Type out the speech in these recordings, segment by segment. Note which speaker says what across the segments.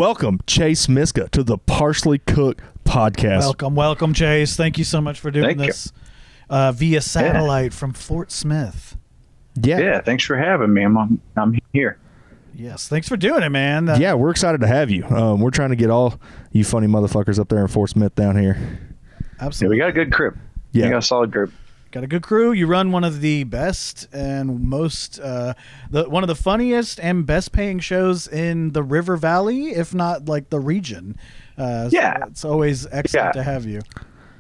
Speaker 1: Welcome, Chase Myska, to the Partially Cooked podcast.
Speaker 2: Welcome, Chase. Thank you so much for doing this via satellite from Fort Smith.
Speaker 3: Yeah, thanks for having me. I'm here.
Speaker 2: Yes, thanks for doing it, man.
Speaker 1: Yeah, we're excited to have you. We're trying to get all you funny motherfuckers up there in Fort Smith down here.
Speaker 2: Absolutely.
Speaker 3: Yeah, we got a good group.
Speaker 1: Yeah.
Speaker 3: We got a solid group.
Speaker 2: Got a good crew. You run one of the best and most, one of the funniest and best paying shows in the River Valley, if not like the region. So it's always excellent to have you.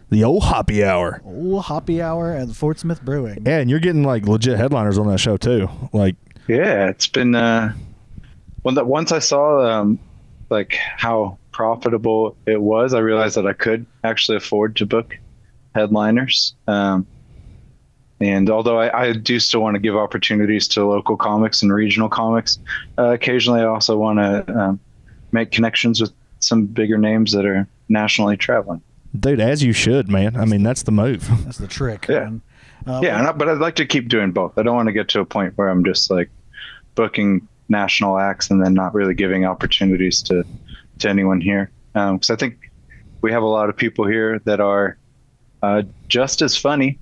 Speaker 1: The old Hoppy Hour.
Speaker 2: Old Hoppy Hour at Fort Smith Brewing.
Speaker 1: Yeah, and you're getting like legit headliners on that show too. Like,
Speaker 3: yeah, it's been once I saw like how profitable it was, I realized that I could actually afford to book headliners. And although I do still want to give opportunities to local comics and regional comics, occasionally I also want to make connections with some bigger names that are nationally traveling.
Speaker 1: Dude, as you should, man. I mean, that's the move.
Speaker 2: That's the trick.
Speaker 3: Yeah.
Speaker 2: Man.
Speaker 3: But I'd like to keep doing both. I don't want to get to a point where I'm just like booking national acts and then not really giving opportunities to anyone here. Because I think we have a lot of people here that are just as funny,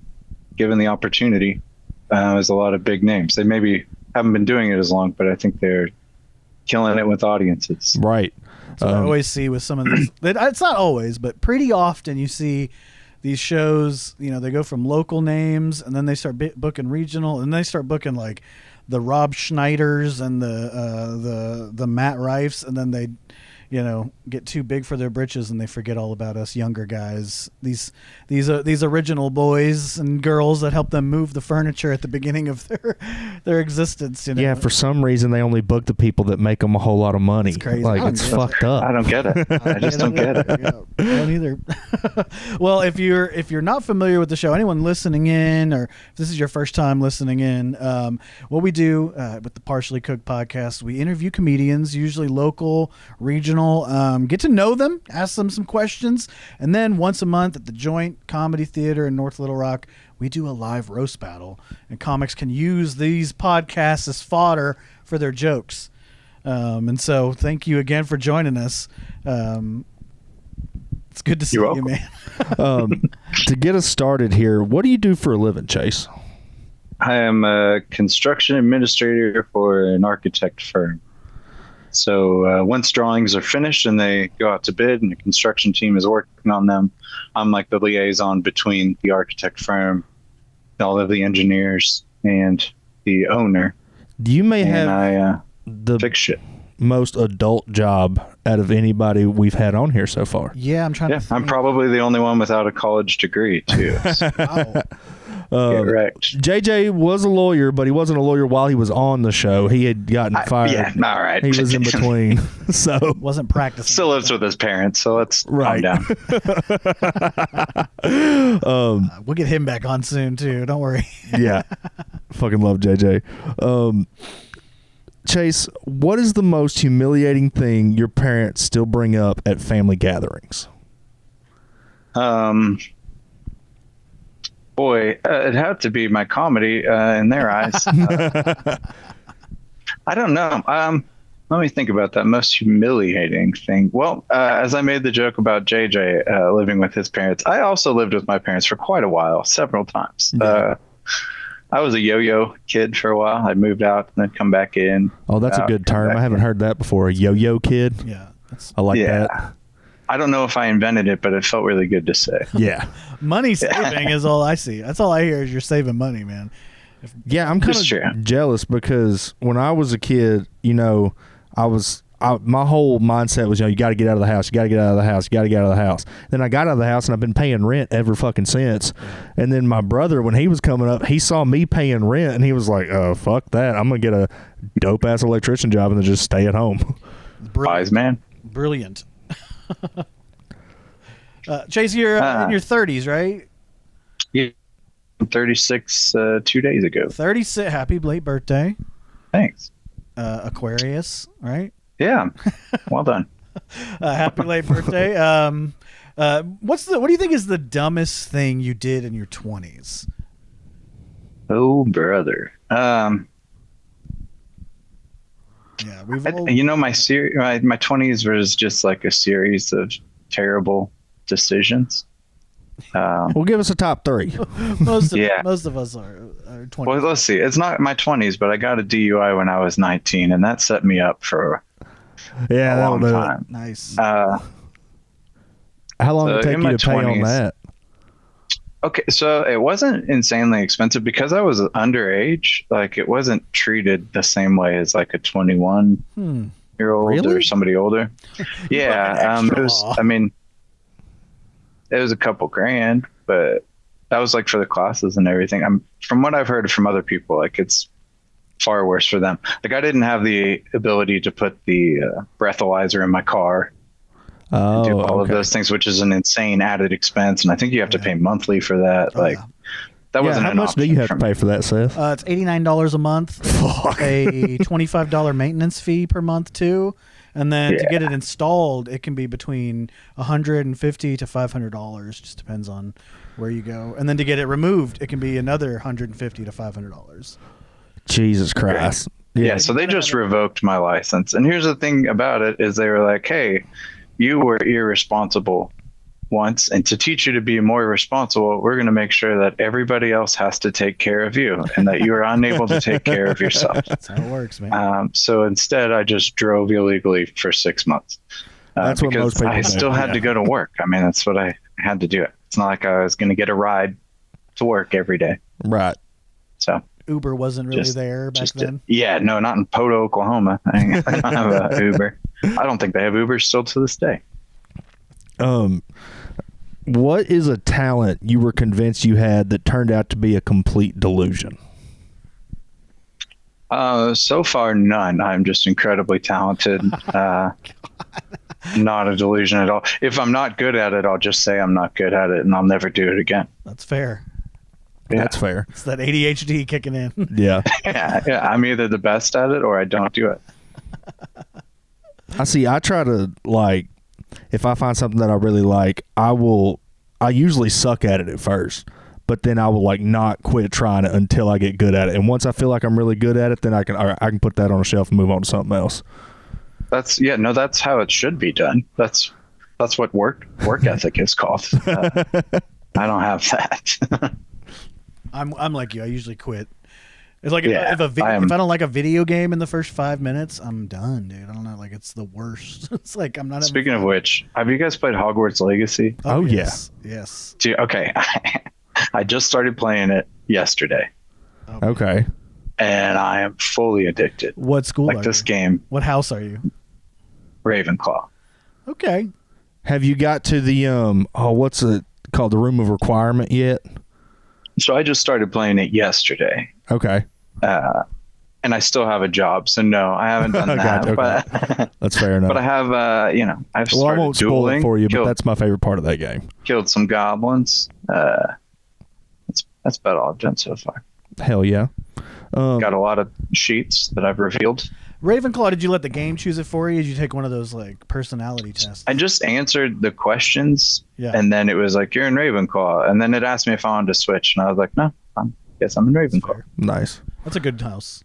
Speaker 3: given the opportunity, as a lot of big names. They maybe haven't been doing it as long, but I think they're killing it with audiences.
Speaker 1: Right.
Speaker 2: So I always see with some of these, it's not always, but pretty often you see these shows, you know, they go from local names and then they start booking regional and they start booking like the Rob Schneiders and the Matt Rifes, and then they, you know, get too big for their britches and they forget all about us younger guys. These original boys and girls that help them move the furniture at the beginning of their existence. You know?
Speaker 1: Yeah, for some reason they only book the people that make them a whole lot of money.
Speaker 2: It's crazy.
Speaker 1: Like, it's fucked up.
Speaker 3: I don't get it. I just don't get it.
Speaker 2: Yeah, I don't either. Well, if you're not familiar with the show, anyone listening in, or if this is your first time listening in, what we do with the Partially Cooked podcast, we interview comedians, usually local, regional. Get to know them, ask them some questions, and then once a month at the Joint Comedy Theater in North Little Rock, we do a live roast battle, and comics can use these podcasts as fodder for their jokes. And so thank you again for joining us. It's good to see you, man.
Speaker 1: To get us started here, what do you do for a living, Chase?
Speaker 3: I am a construction administrator for an architect firm. So once drawings are finished and they go out to bid and the construction team is working on them, I'm like the liaison between the architect firm, all of the engineers, and the owner.
Speaker 1: You may have the
Speaker 3: fix shit.
Speaker 1: Most adult job out of anybody we've had on here so far.
Speaker 2: Yeah, I'm trying to think.
Speaker 3: I'm probably the only one without a college degree, too. So.
Speaker 2: Wow.
Speaker 1: JJ was a lawyer, but he wasn't a lawyer while he was on the show. He had gotten fired.
Speaker 3: Yeah, all right.
Speaker 1: He was in between. So
Speaker 2: wasn't practicing.
Speaker 3: Still lives with his parents, so let's calm down.
Speaker 2: We'll get him back on soon too. Don't worry.
Speaker 1: Yeah. Fucking love JJ. Chase, what is the most humiliating thing your parents still bring up at family gatherings?
Speaker 3: Boy, it had to be my comedy in their eyes. I don't know. Let me think about that most humiliating thing. Well, as I made the joke about JJ living with his parents, I also lived with my parents for quite a while, several times.
Speaker 1: Yeah.
Speaker 3: I was a yo-yo kid for a while. I'd moved out and then come back in.
Speaker 1: Oh, that's a good term. I haven't heard that before. A yo-yo kid.
Speaker 2: Yeah.
Speaker 1: I like that.
Speaker 3: I don't know if I invented it, but it felt really good to say.
Speaker 1: Yeah.
Speaker 2: Money saving is all I see. That's all I hear is you're saving money, man.
Speaker 1: I'm kind of jealous because when I was a kid, you know, my whole mindset was, you know, you got to get out of the house. You got to get out of the house. You got to get out of the house. Then I got out of the house and I've been paying rent ever fucking since. And then my brother, when he was coming up, he saw me paying rent and he was like, oh, fuck that. I'm going to get a dope ass electrician job and then just stay at home.
Speaker 3: Wise man.
Speaker 2: Brilliant. Chase, you're in your 30s, right?
Speaker 3: Yeah. I'm 36 2 days ago.
Speaker 2: 36. Happy late birthday.
Speaker 3: Thanks.
Speaker 2: Aquarius, right?
Speaker 3: Yeah. Well done.
Speaker 2: Happy late birthday. What do you think is the dumbest thing you did in your 20s?
Speaker 3: Oh, brother.
Speaker 2: Yeah,
Speaker 3: my 20s was just like a series of terrible decisions.
Speaker 1: Well, give us a top 3.
Speaker 2: most of us are 20s.
Speaker 3: Well, let's see. It's not my 20s, but I got a DUI when I was 19, and that set me up for a long time.
Speaker 2: Nice.
Speaker 1: How long did it take you to pay on that?
Speaker 3: Okay, so it wasn't insanely expensive because I was underage. Like, it wasn't treated the same way as like a 21-year-old or somebody older. Yeah, it was. I mean, it was a couple grand, but that was like for the classes and everything. From what I've heard from other people, like it's far worse for them. Like, I didn't have the ability to put the breathalyzer in my car. Do all of those things, which is an insane added expense, and I think you have to pay monthly for that. That wasn't
Speaker 1: how much do you have to pay for that, Seth?
Speaker 2: It's $89 a month, a $25 maintenance fee per month too, and then to get it installed, it can be between $150 to $500. Just depends on where you go, and then to get it removed, it can be another $150 to $500.
Speaker 1: Jesus Christ!
Speaker 3: Yeah, so they just revoked my license, and here's the thing about it is they were like, "Hey, you were irresponsible once, and to teach you to be more responsible, we're going to make sure that everybody else has to take care of you and that you are unable to take care of yourself."
Speaker 2: That's how it works, man.
Speaker 3: So instead, I just drove illegally for 6 months.
Speaker 1: That's what most people
Speaker 3: I still had to go to work. I mean, that's what I had to do. It's not like I was going to get a ride to work every day.
Speaker 1: Right.
Speaker 3: So
Speaker 2: Uber wasn't really there back then?
Speaker 3: No, not in Poto, Oklahoma. I don't have an Uber. I don't think they have Uber still to this day.
Speaker 1: What is a talent you were convinced you had that turned out to be a complete delusion?
Speaker 3: So far, none. I'm just incredibly talented. Not a delusion at all. If I'm not good at it, I'll just say I'm not good at it, and I'll never do it again.
Speaker 2: That's fair.
Speaker 1: Yeah. That's fair.
Speaker 2: It's that ADHD kicking in.
Speaker 1: Yeah.
Speaker 3: Yeah. I'm either the best at it or I don't do it.
Speaker 1: I try to, like, if I find something that I really like, I usually suck at it at first, but then I will like not quit trying it until I get good at it. And once I feel like I'm really good at it, then I can put that on a shelf and move on to something else. That's
Speaker 3: how it should be done. That's what work ethic is called. I don't have that.
Speaker 2: I'm like you. I usually quit. It's like if I don't like a video game in the first 5 minutes, I'm done, dude. I don't know, like it's the worst. It's like I'm not.
Speaker 3: Speaking of which, have you guys played Hogwarts Legacy?
Speaker 1: Oh yes.
Speaker 3: Okay, I just started playing it yesterday.
Speaker 1: Okay.
Speaker 3: And I am fully addicted.
Speaker 2: What school?
Speaker 3: Like this game.
Speaker 2: What house are you?
Speaker 3: Ravenclaw.
Speaker 2: Okay.
Speaker 1: Have you got to the what's it called, the Room of Requirement yet?
Speaker 3: So I just started playing it yesterday.
Speaker 1: Okay.
Speaker 3: And I still have a job, so no, I haven't done that.
Speaker 1: Okay.
Speaker 3: But
Speaker 1: that's fair enough.
Speaker 3: But I have, I've started
Speaker 1: I won't spoil it for you, but that's my favorite part of that game.
Speaker 3: Killed some goblins. That's about all I've done so far.
Speaker 1: Hell yeah.
Speaker 3: Got a lot of sheets that I've revealed.
Speaker 2: Ravenclaw, did you let the game choose it for you? Or did you take one of those like personality tests?
Speaker 3: I just answered the questions, and then it was like, you're in Ravenclaw. And then it asked me if I wanted to switch. And I was like, no, I guess I'm in Ravenclaw.
Speaker 1: Nice.
Speaker 2: That's a good house.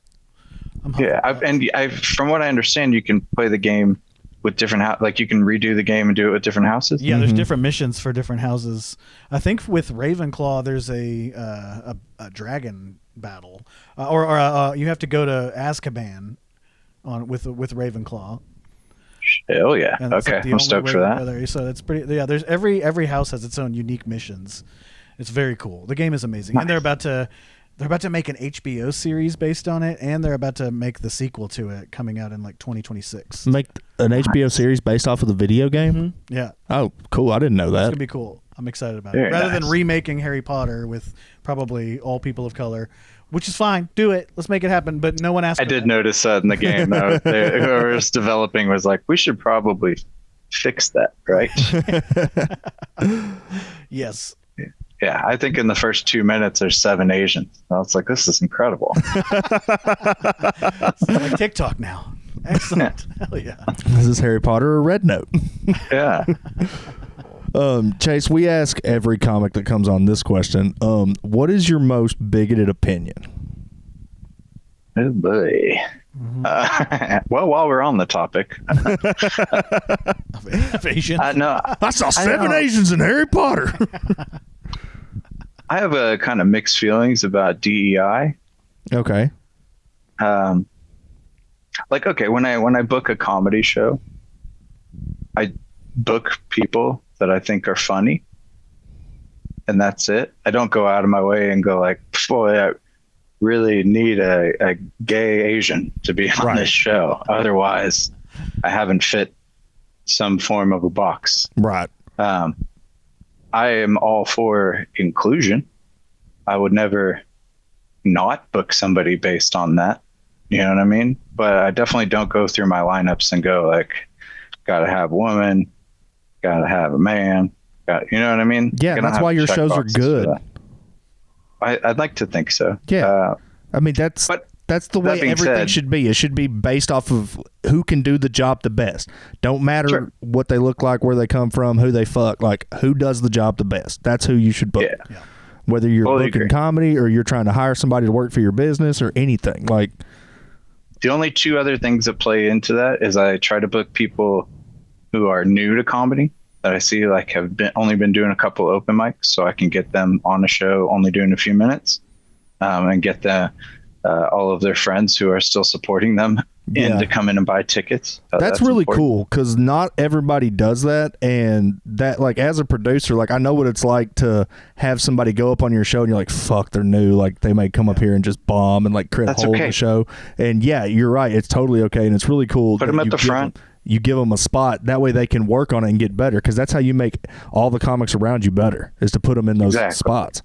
Speaker 3: From what I understand, you can play the game with different like you can redo the game and do it with different houses.
Speaker 2: Yeah, there's different missions for different houses. I think with Ravenclaw, there's a dragon battle, or you have to go to Azkaban with Ravenclaw.
Speaker 3: Hell yeah! Okay, I'm stoked for that.
Speaker 2: So it's pretty. Yeah, there's every house has its own unique missions. It's very cool. The game is amazing, and they're about to make an HBO series based on it, and they're about to make the sequel to it coming out in like 2026.
Speaker 1: Make an HBO series based off of the video game?
Speaker 2: Mm-hmm. Yeah.
Speaker 1: Oh, cool. I didn't know that.
Speaker 2: It's going to be cool. I'm excited about it. Rather than remaking Harry Potter with probably all people of color, which is fine. Do it. Let's make it happen. But no one asked.
Speaker 3: I did notice that in the game. Whoever was developing was like, we should probably fix that, right?
Speaker 2: Yes.
Speaker 3: Yeah, I think in the first 2 minutes there's 7 Asians. I was like, this is incredible.
Speaker 2: It's like TikTok now. Excellent. Hell yeah.
Speaker 1: Is this Harry Potter or Red Note?
Speaker 3: Yeah.
Speaker 1: Chase, we ask every comic that comes on this question. What is your most bigoted opinion?
Speaker 3: Oh boy. Well, while we're on the topic,
Speaker 2: Of Asians.
Speaker 3: no,
Speaker 1: I saw 7 Asians in Harry Potter.
Speaker 3: I have a kind of mixed feelings about DEI.
Speaker 1: Okay.
Speaker 3: Like, okay, when I book a comedy show, I book people that I think are funny, and that's it. I don't go out of my way and go like, boy, I really need a gay Asian to be on this show. Otherwise, I haven't fit some form of a box.
Speaker 1: Right.
Speaker 3: I am all for inclusion. I would never not book somebody based on that. You know what I mean? But I definitely don't go through my lineups and go like, gotta have a woman, gotta have a man. You know what I mean?
Speaker 1: Yeah, that's why your shows are good.
Speaker 3: I'd like to think so.
Speaker 1: Yeah. I mean, that's the way everything should be. It should be based off of who can do the job the best. Don't matter what they look like, where they come from, who they fuck. Like, who does the job the best? That's who you should book.
Speaker 3: Yeah.
Speaker 1: Whether you're booking comedy or you're trying to hire somebody to work for your business or anything. Like,
Speaker 3: the only 2 other things that play into that is I try to book people who are new to comedy that I see like have only been doing a couple open mics, so I can get them on a show only doing a few minutes, and get all of their friends who are still supporting them in to come in and buy tickets.
Speaker 1: That's really cool, because not everybody does that. And that, like, as a producer, like, I know what it's like to have somebody go up on your show and you're like, fuck, they're new. Like, they may come up here and just bomb and like create a hole in the show. And yeah, you're right. It's totally okay. And it's really cool.
Speaker 3: Put them at the front.
Speaker 1: You give them a spot. That way they can work on it and get better. Because that's how you make all the comics around you better, is to put them in those spots.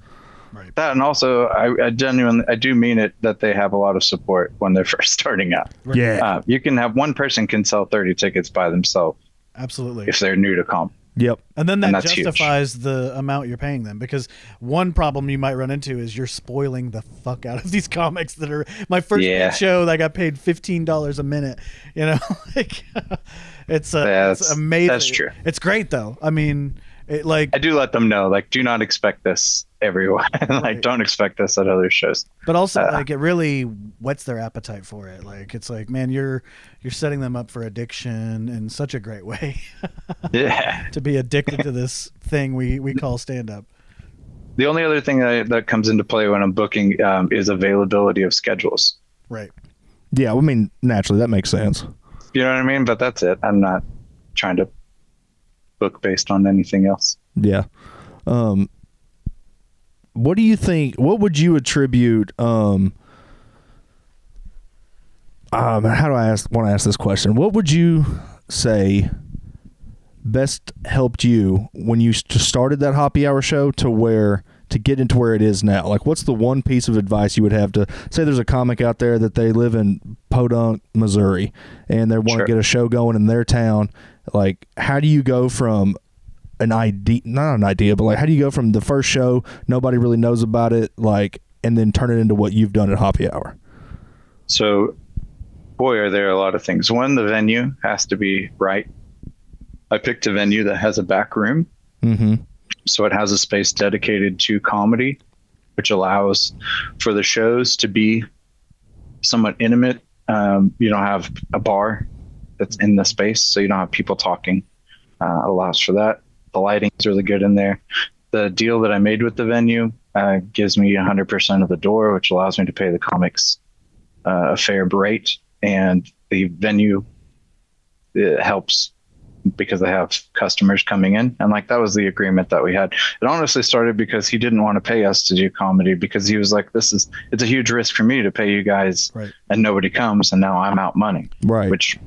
Speaker 2: Right.
Speaker 3: That, and also I do mean it that they have a lot of support when they're first starting out.
Speaker 1: Yeah.
Speaker 3: You can have one person can sell 30 tickets by themselves.
Speaker 2: Absolutely.
Speaker 3: If they're new to comp.
Speaker 1: Yep.
Speaker 2: And then that justifies the amount you're paying them, because one problem you might run into is you're spoiling the fuck out of these comics that are my first show that I got paid $15 a minute, you know. Like, it's amazing.
Speaker 3: That's true.
Speaker 2: It's great though. I mean, I
Speaker 3: do let them know, like, do not expect this everywhere. Like, don't expect this at other shows.
Speaker 2: But also, like, it really whets their appetite for it. Like, it's like, man, you're setting them up for addiction in such a great way.
Speaker 3: Yeah.
Speaker 2: To be addicted to this thing we call stand-up.
Speaker 3: The only other thing that comes into play when I'm booking is availability of schedules.
Speaker 2: Right.
Speaker 1: Yeah, I mean, naturally, that makes sense.
Speaker 3: You know what I mean? But that's it. I'm not trying to book based on anything else.
Speaker 1: Yeah. What do you think? What would you attribute? How do I want to ask this question? What would you say best helped you when you started that happy hour show to get into where it is now? Like, what's the one piece of advice you would have to say? There's a comic out there that they live in Podunk, Missouri, and they want to get a show going in their town. Like, how do you go from not an idea, but like, how do you go from the first show, nobody really knows about it, like, and then turn it into what you've done at happy hour?
Speaker 3: So, boy, are there a lot of things. One, the venue has to be right. I picked a venue that has a back room.
Speaker 1: Mm-hmm.
Speaker 3: So it has a space dedicated to comedy, which allows for the shows to be somewhat intimate. You don't have a bar that's in the space, so you don't have people talking. It allows for that. The lighting is really good in there. The deal that I made with the venue gives me 100% of the door, which allows me to pay the comics a fair rate. And the venue helps because they have customers coming in. And like, that was the agreement that we had. It honestly started because he didn't want to pay us to do comedy, because he was like, it's a huge risk for me to pay you guys,
Speaker 2: right,
Speaker 3: and nobody comes, and now I'm out money.
Speaker 1: Right.
Speaker 3: Which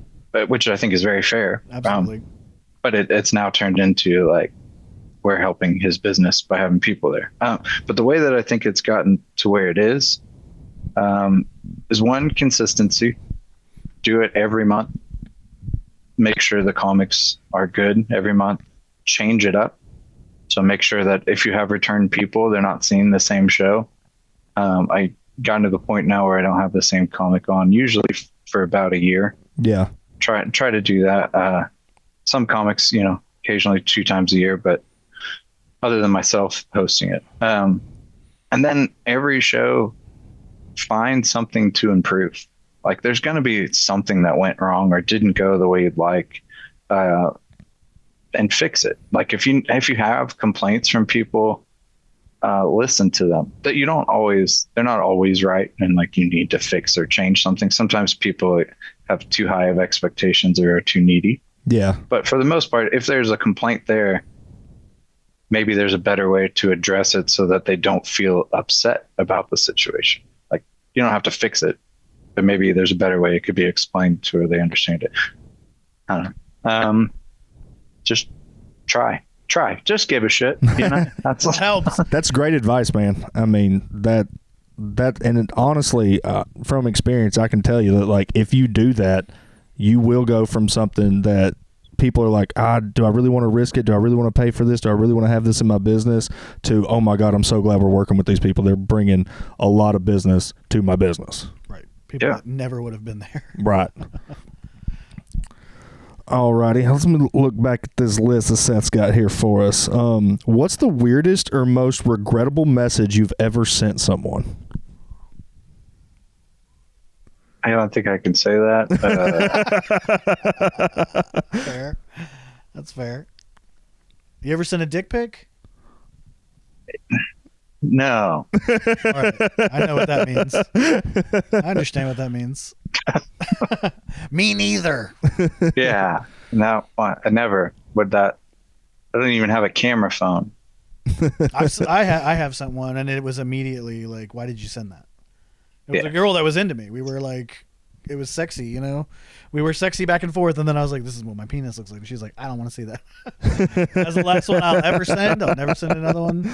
Speaker 3: I think is very fair.
Speaker 2: Absolutely.
Speaker 3: But it's now turned into like, we're helping his business by having people there. But the way that I think it's gotten to where it is one, consistency. Do it every month. Make sure the comics are good every month. Change it up. So make sure that if you have returned people, they're not seeing the same show. I got to the point now where I don't have the same comic on, usually for about a year.
Speaker 1: Yeah.
Speaker 3: Try to do that. Some comics, occasionally 2 times a year, but other than myself hosting it. And then every show, find something to improve. Like there's going to be something that went wrong or didn't go the way you'd like, and fix it. Like if you have complaints from people, listen to them. That they're not always right, and like you need to fix or change something. Sometimes people have too high of expectations or are too needy.
Speaker 1: Yeah.
Speaker 3: But for the most part, if there's a complaint there, maybe there's a better way to address it so that they don't feel upset about the situation. Like you don't have to fix it, but maybe there's a better way it could be explained to where they understand it. I don't know. Just try. Just give a shit. You know, that's what helps.
Speaker 1: That's great advice, man. I mean, that, and it, honestly, from experience, I can tell you that, like, if you do that, you will go from something that people are like, do I really want to risk it? Do I really want to pay for this? Do I really want to have this in my business? To, oh my God, I'm so glad we're working with these people. They're bringing a lot of business to my business.
Speaker 2: Right. People that never would have been there.
Speaker 1: Right. Alrighty, let's look back at this list that Seth's got here for us. What's the weirdest or most regrettable message you've ever sent someone?
Speaker 3: I don't think I can say that.
Speaker 2: Fair. That's fair. You ever sent a dick pic?
Speaker 3: No.
Speaker 2: All right. I know what that means. I understand what that means. Me neither.
Speaker 3: Yeah. No, I never would that. I don't even have a camera phone.
Speaker 2: I have sent one, and it was immediately like, why did you send that? It was a girl that was into me. We were like, it was sexy, you know? We were sexy back and forth, and then I was like, this is what my penis looks like. And she's like, I don't want to see that. That's the last one I'll ever send. I'll never send another one.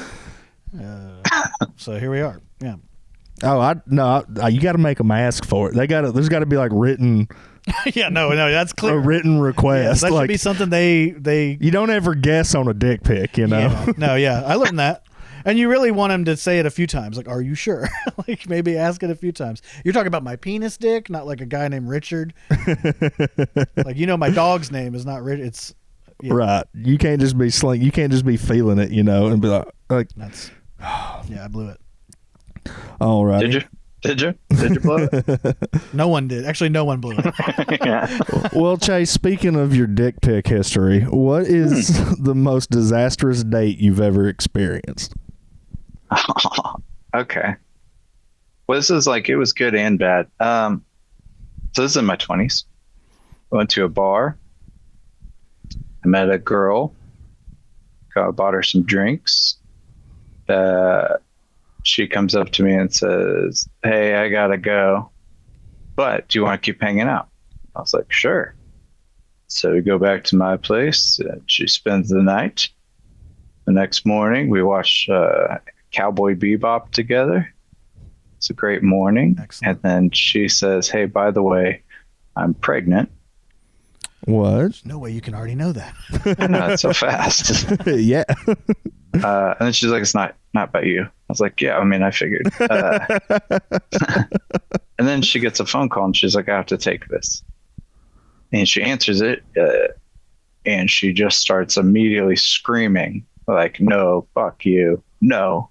Speaker 2: So here we are. Yeah.
Speaker 1: Oh, you got to make them ask for it. There's got to be like written.
Speaker 2: Yeah, no, that's clear.
Speaker 1: A written request.
Speaker 2: Yeah, that should be something they.
Speaker 1: You don't ever guess on a dick pic, you know.
Speaker 2: Yeah. No, yeah, I learned that. And you really want him to say it a few times. Like, are you sure? Like, maybe ask it a few times. You're talking about my penis dick, not like a guy named Richard. Like, you know, my dog's name is not Richard. It's
Speaker 1: right. You can't just be You can't just be feeling it, you know, and be like
Speaker 2: that's. Yeah, I blew it.
Speaker 1: All right.
Speaker 3: Did you blow it?
Speaker 2: No one did. Actually, no one blew it.
Speaker 3: Yeah.
Speaker 1: Well, Chase, speaking of your dick pic history, what is the most disastrous date you've ever experienced?
Speaker 3: Okay. Well, this is like, it was good and bad. So this is in my 20s. I went to a bar. I met a girl. Bought her some drinks. She comes up to me and says, hey, I gotta go, but do you want to keep hanging out? I was like, sure. So we go back to my place. She spends the night. The next morning, we watch Cowboy Bebop together. It's a great morning. Excellent. And then she says, hey, by the way, I'm pregnant.
Speaker 1: What?
Speaker 2: There's no way you can already know that.
Speaker 3: Not so fast.
Speaker 1: Yeah.
Speaker 3: And then she's like, it's not about you. I was like, yeah, I mean, I figured. And then she gets a phone call and she's like, I have to take this. And she answers it. And she just starts immediately screaming like, no, fuck you. No,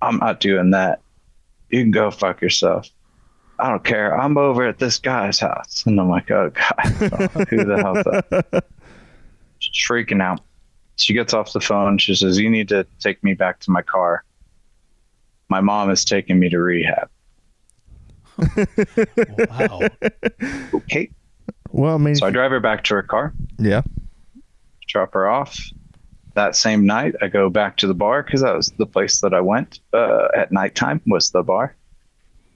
Speaker 3: I'm not doing that. You can go fuck yourself. I don't care. I'm over at this guy's house. And I'm like, oh God, who the hell's that? She's freaking out. She gets off the phone. She says, you need to take me back to my car. My mom is taking me to rehab.
Speaker 2: Wow.
Speaker 3: Okay.
Speaker 1: Well, I mean,
Speaker 3: so I drive her back to her car.
Speaker 1: Yeah.
Speaker 3: Drop her off. That same night, I go back to the bar because that was the place that I went at nighttime was the bar.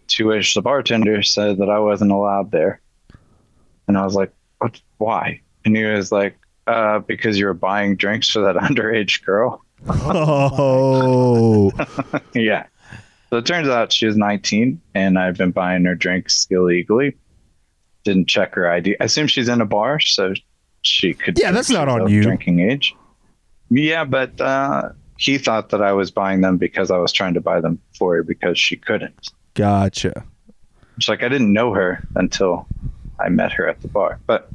Speaker 3: To which the bartender said that I wasn't allowed there. And I was like, what? Why? And he was like, because you were buying drinks for that underage girl.
Speaker 1: Oh.
Speaker 3: Yeah. So it turns out she was 19 and I've been buying her drinks illegally. Didn't check her ID. I assume she's in a bar, so she could.
Speaker 1: Yeah, that's not on you.
Speaker 3: Drinking age. Yeah, but he thought that I was buying them because I was trying to buy them for her because she couldn't.
Speaker 1: Gotcha.
Speaker 3: It's like I didn't know her until I met her at the bar. But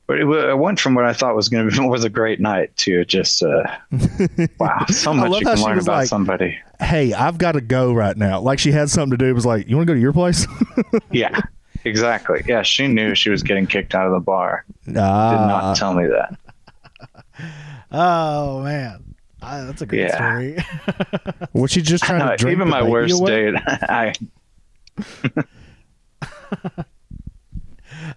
Speaker 3: it went from what I thought was going to be was a great night to just wow, so much you can learn about like, somebody.
Speaker 1: Hey, I've got to go right now. Like she had something to do. It was like, you want to go to your place?
Speaker 3: Yeah. Exactly. Yeah, she knew she was getting kicked out of the bar. Did not tell me that.
Speaker 2: Oh man, that's a great story.
Speaker 1: Was she just trying to drink
Speaker 3: even my worst date?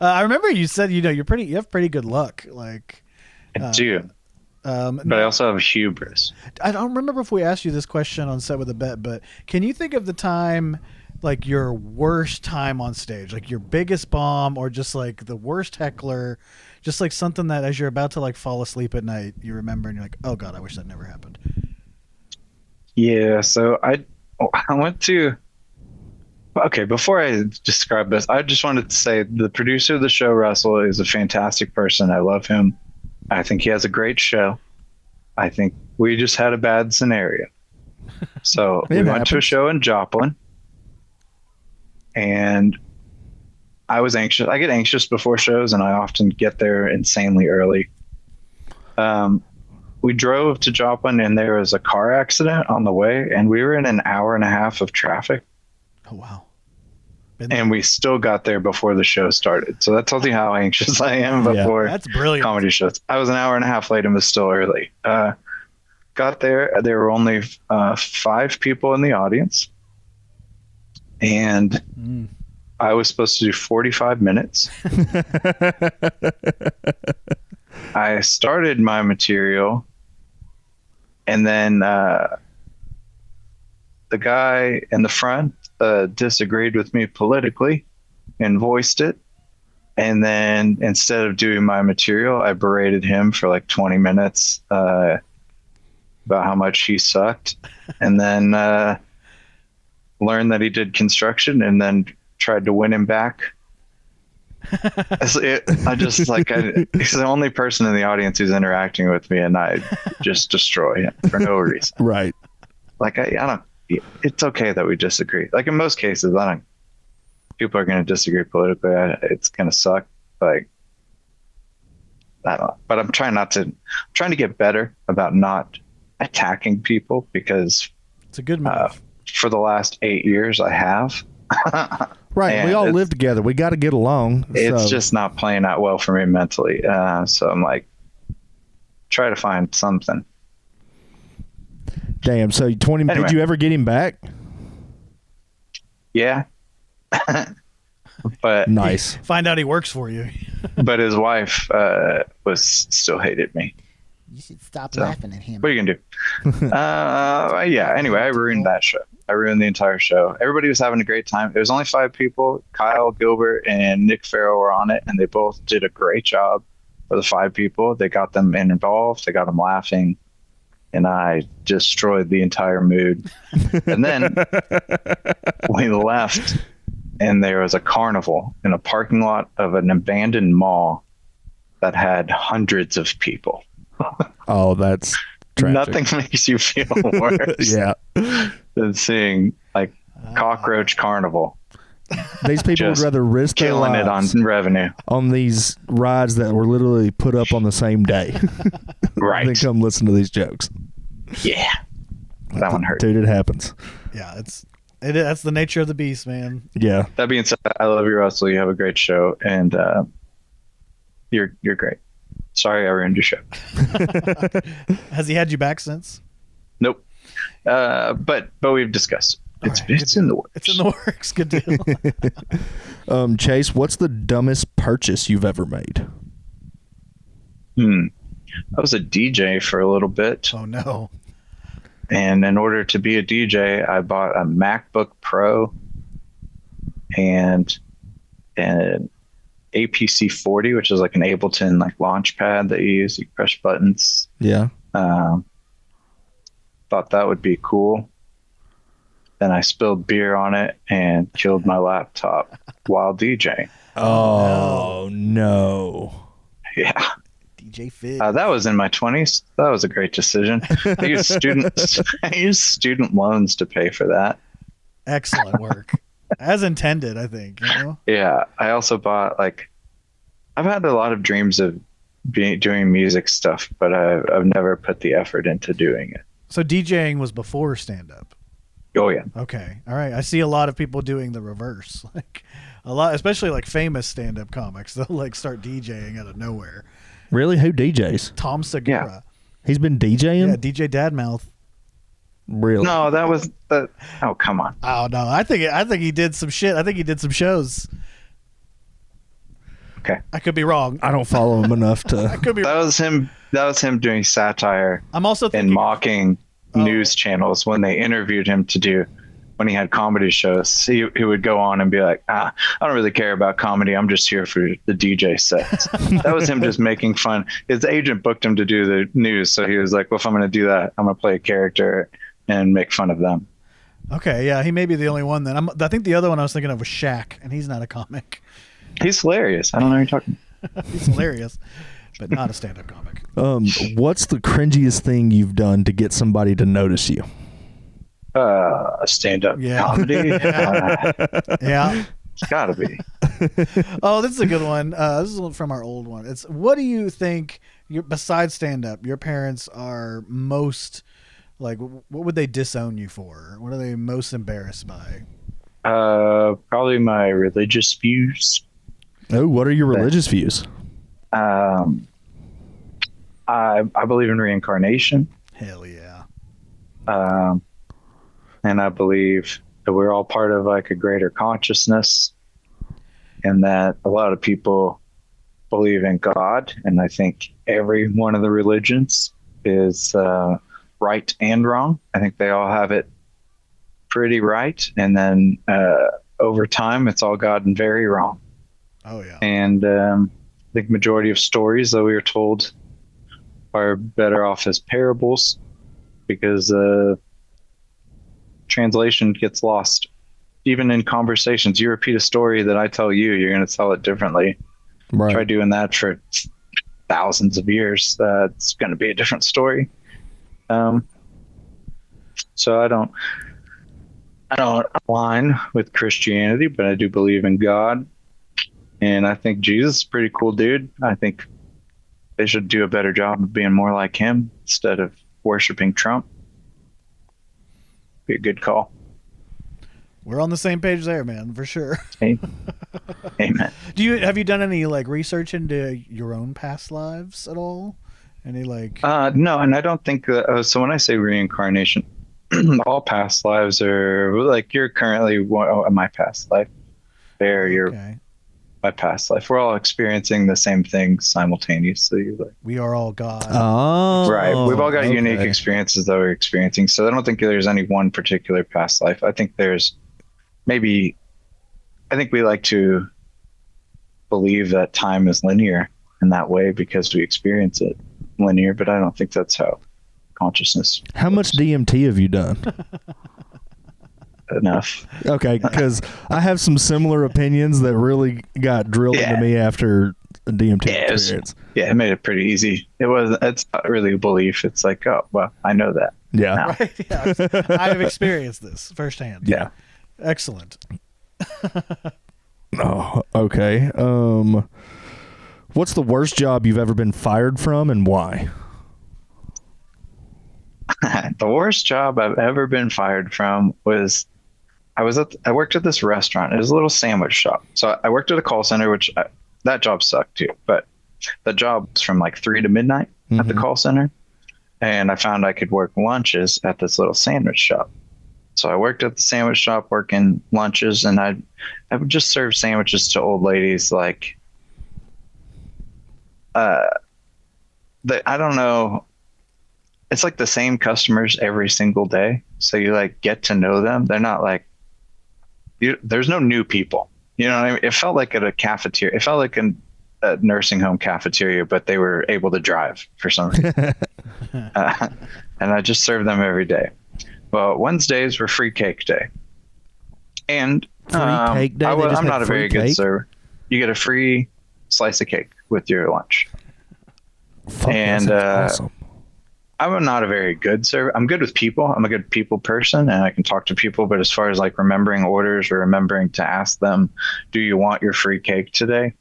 Speaker 2: I remember you said you have pretty good luck. Like
Speaker 3: I do, but I also have hubris.
Speaker 2: I don't remember if we asked you this question on Set with a Bet, but can you think of the time, like your worst time on stage, like your biggest bomb, or just like the worst heckler, just like something that as you're about to like fall asleep at night, you remember and you're like, oh God, I wish that never happened.
Speaker 3: Yeah, so I went to. Okay, before I describe this, I just wanted to say the producer of the show, Russell, is a fantastic person. I love him. I think he has a great show. I think we just had a bad scenario. So we went to a show in Joplin, and I was anxious. I get anxious before shows, and I often get there insanely early. We drove to Joplin, and there was a car accident on the way, and we were in an hour and a half of traffic.
Speaker 2: Oh, wow.
Speaker 3: And we still got there before the show started. So that tells you how anxious I am before
Speaker 2: that's brilliant.
Speaker 3: Comedy shows. I was an hour and a half late and was still early. Got there. There were only 5 people in the audience. And I was supposed to do 45 minutes. I started my material. And then the guy in the front disagreed with me politically and voiced it. And then instead of doing my material, I berated him for like 20 minutes about how much he sucked. And then learned that he did construction and then tried to win him back. He's the only person in the audience who's interacting with me, and I just destroy him for no reason.
Speaker 1: Right.
Speaker 3: Like, I don't. It's okay that we disagree. Like in most cases, people are going to disagree politically. It's going to suck. Like, I don't know. But I'm trying to get better about not attacking people, because
Speaker 2: it's a good move.
Speaker 3: For the last 8 years, I have.
Speaker 1: Right. We all live together. We got to get along.
Speaker 3: It's just not playing out well for me mentally. So I'm like, try to find something.
Speaker 1: Damn. So anyway. Did you ever get him back?
Speaker 3: Yeah. But
Speaker 1: nice.
Speaker 2: Find out he works for you.
Speaker 3: But his wife still hated me.
Speaker 4: You should stop laughing at him.
Speaker 3: What are you gonna do? Yeah. Anyway, I ruined that show. I ruined the entire show. Everybody was having a great time. It was only 5 people. Kyle Gilbert and Nick Farrell were on it, and they both did a great job for the 5 people. They got them involved. They got them laughing. And I destroyed the entire mood. And then we left, and there was a carnival in a parking lot of an abandoned mall that had hundreds of people.
Speaker 1: Oh, that's tragic.
Speaker 3: Nothing makes you feel worse than seeing like Cockroach Carnival.
Speaker 1: These people would rather risk their lives
Speaker 3: killing it on revenue
Speaker 1: on these rides that were literally put up on the same day.
Speaker 3: Right.
Speaker 1: Then come listen to these jokes.
Speaker 3: Yeah. That one hurt.
Speaker 2: Dude, it happens. Yeah, that's the nature of the beast, man.
Speaker 1: Yeah.
Speaker 3: That being said, I love you, Russell. You have a great show, and you're great. Sorry I ruined your show.
Speaker 2: Has he had you back since?
Speaker 3: Nope. But we've discussed it. It's in the works.
Speaker 2: It's in the works. Good
Speaker 1: deal. Chase, what's the dumbest purchase you've ever made?
Speaker 3: I was a DJ for a little bit.
Speaker 2: Oh no.
Speaker 3: And in order to be a DJ, I bought a MacBook Pro and an APC 40, which is like an Ableton like launch pad that you use. You press buttons.
Speaker 1: Yeah.
Speaker 3: Thought that would be cool. Then I spilled beer on it and killed my laptop while DJing.
Speaker 1: Oh no.
Speaker 3: Yeah.
Speaker 2: DJ Fig.
Speaker 3: That was in my 20s. That was a great decision. I used student loans to pay for that.
Speaker 2: Excellent work. As intended, I think. You know?
Speaker 3: Yeah. I also bought I've had a lot of dreams of doing music stuff, but I've never put the effort into doing it.
Speaker 2: So DJing was before stand-up?
Speaker 3: Oh, yeah.
Speaker 2: Okay. All right. I see a lot of people doing the reverse. Like A lot, especially like famous stand-up comics. They'll like start DJing out of nowhere.
Speaker 1: Really? Who DJs?
Speaker 2: Tom Segura.
Speaker 1: He's been DJing?
Speaker 2: Yeah, DJ Dadmouth.
Speaker 1: Really?
Speaker 3: No, that was the. Oh, come on.
Speaker 2: Oh no, I think he did some shit. I think he did some shows.
Speaker 3: Okay,
Speaker 2: I could be wrong.
Speaker 1: I don't follow him enough to.
Speaker 2: I could be.
Speaker 3: That was him. That was him doing satire.
Speaker 2: I'm also
Speaker 3: and
Speaker 2: thinking
Speaker 3: mocking news channels when they interviewed him to do when he had comedy shows. He would go on and be like, I don't really care about comedy. I'm just here for the DJ sets. That was him just making fun. His agent booked him to do the news, so he was like, well, if I'm going to do that, I'm going to play a character and make fun of them.
Speaker 2: Okay, yeah, he may be the only one then. I think the other one I was thinking of was Shaq, and he's not a comic.
Speaker 3: He's hilarious. I don't know what you're talking about.
Speaker 2: He's hilarious, but not a stand-up comic.
Speaker 1: What's the cringiest thing you've done to get somebody to notice you?
Speaker 3: Stand-up
Speaker 2: Yeah.
Speaker 3: comedy.
Speaker 2: Yeah.
Speaker 3: It's got to be.
Speaker 2: Oh, this is a good one. This is from our old one. It's what do you think? Besides stand-up, your parents are most like. What would they disown you for? What are they most embarrassed by?
Speaker 3: Probably my religious views.
Speaker 1: Oh, what are your religious views?
Speaker 3: I believe in reincarnation.
Speaker 2: Hell yeah.
Speaker 3: And I believe that we're all part of like a greater consciousness, and that a lot of people believe in God. And I think every one of the religions is right and wrong. I think they all have it pretty right. And then over time, it's all gotten very wrong.
Speaker 2: Oh yeah.
Speaker 3: And I think majority of stories that we are told are better off as parables, because translation gets lost. Even in conversations, you repeat a story that I tell you, you're going to tell it differently.
Speaker 1: Right.
Speaker 3: Try doing that for thousands of years. It's going to be a different story. So I don't align with Christianity, but I do believe in God. And I think Jesus is a pretty cool dude. I think they should do a better job of being more like him instead of worshiping Trump. Be a good call.
Speaker 2: We're on the same page there, man, for sure.
Speaker 3: Amen.
Speaker 2: Have you done any like research into your own past lives at all? Any like?
Speaker 3: No, and I don't think that. So when I say reincarnation, all past lives are like you're currently my past life. You're
Speaker 2: okay.
Speaker 3: My past life. We're all experiencing the same things simultaneously. Like,
Speaker 2: we are all God.
Speaker 1: Oh,
Speaker 3: right. We've all got unique experiences that we're experiencing. So I don't think there's any one particular past life. I think there's maybe. I think we like to believe that time is linear in that way because we experience it linear, but I don't think that's how consciousness.
Speaker 1: How much DMT have you done?
Speaker 3: Enough.
Speaker 1: Okay, because I have some similar opinions that really got drilled into me after the DMT experience.
Speaker 3: It made it pretty easy. It's not really a belief. It's like, oh, well, I know that.
Speaker 1: Yeah.
Speaker 3: Now.
Speaker 2: Right? Yeah. I have experienced this firsthand.
Speaker 3: Yeah.
Speaker 2: Excellent.
Speaker 1: Oh, okay. What's the worst job you've ever been fired from and why?
Speaker 3: The worst job I've ever been fired from was I worked at this restaurant. It was a little sandwich shop. So I worked at a call center, which that job sucked too. But the job was from like 3 to midnight at the call center. And I found I could work lunches at this little sandwich shop. So I worked at the sandwich shop working lunches, and I would just serve sandwiches to old ladies like I don't know. It's like the same customers every single day. So you like get to know them. They're not like there's no new people. You know what I mean? It felt like at a cafeteria. It felt like a nursing home cafeteria, but they were able to drive for some reason. And I just served them every day. Well, Wednesdays were free cake day. And
Speaker 1: free cake day?
Speaker 3: I'm not a very good server. You get a free slice of cake with your lunch.
Speaker 1: Fuck, and awesome.
Speaker 3: I'm not a very good server. I'm good with people. I'm a good people person, and I can talk to people. But as far as like remembering orders or remembering to ask them, do you want your free cake today?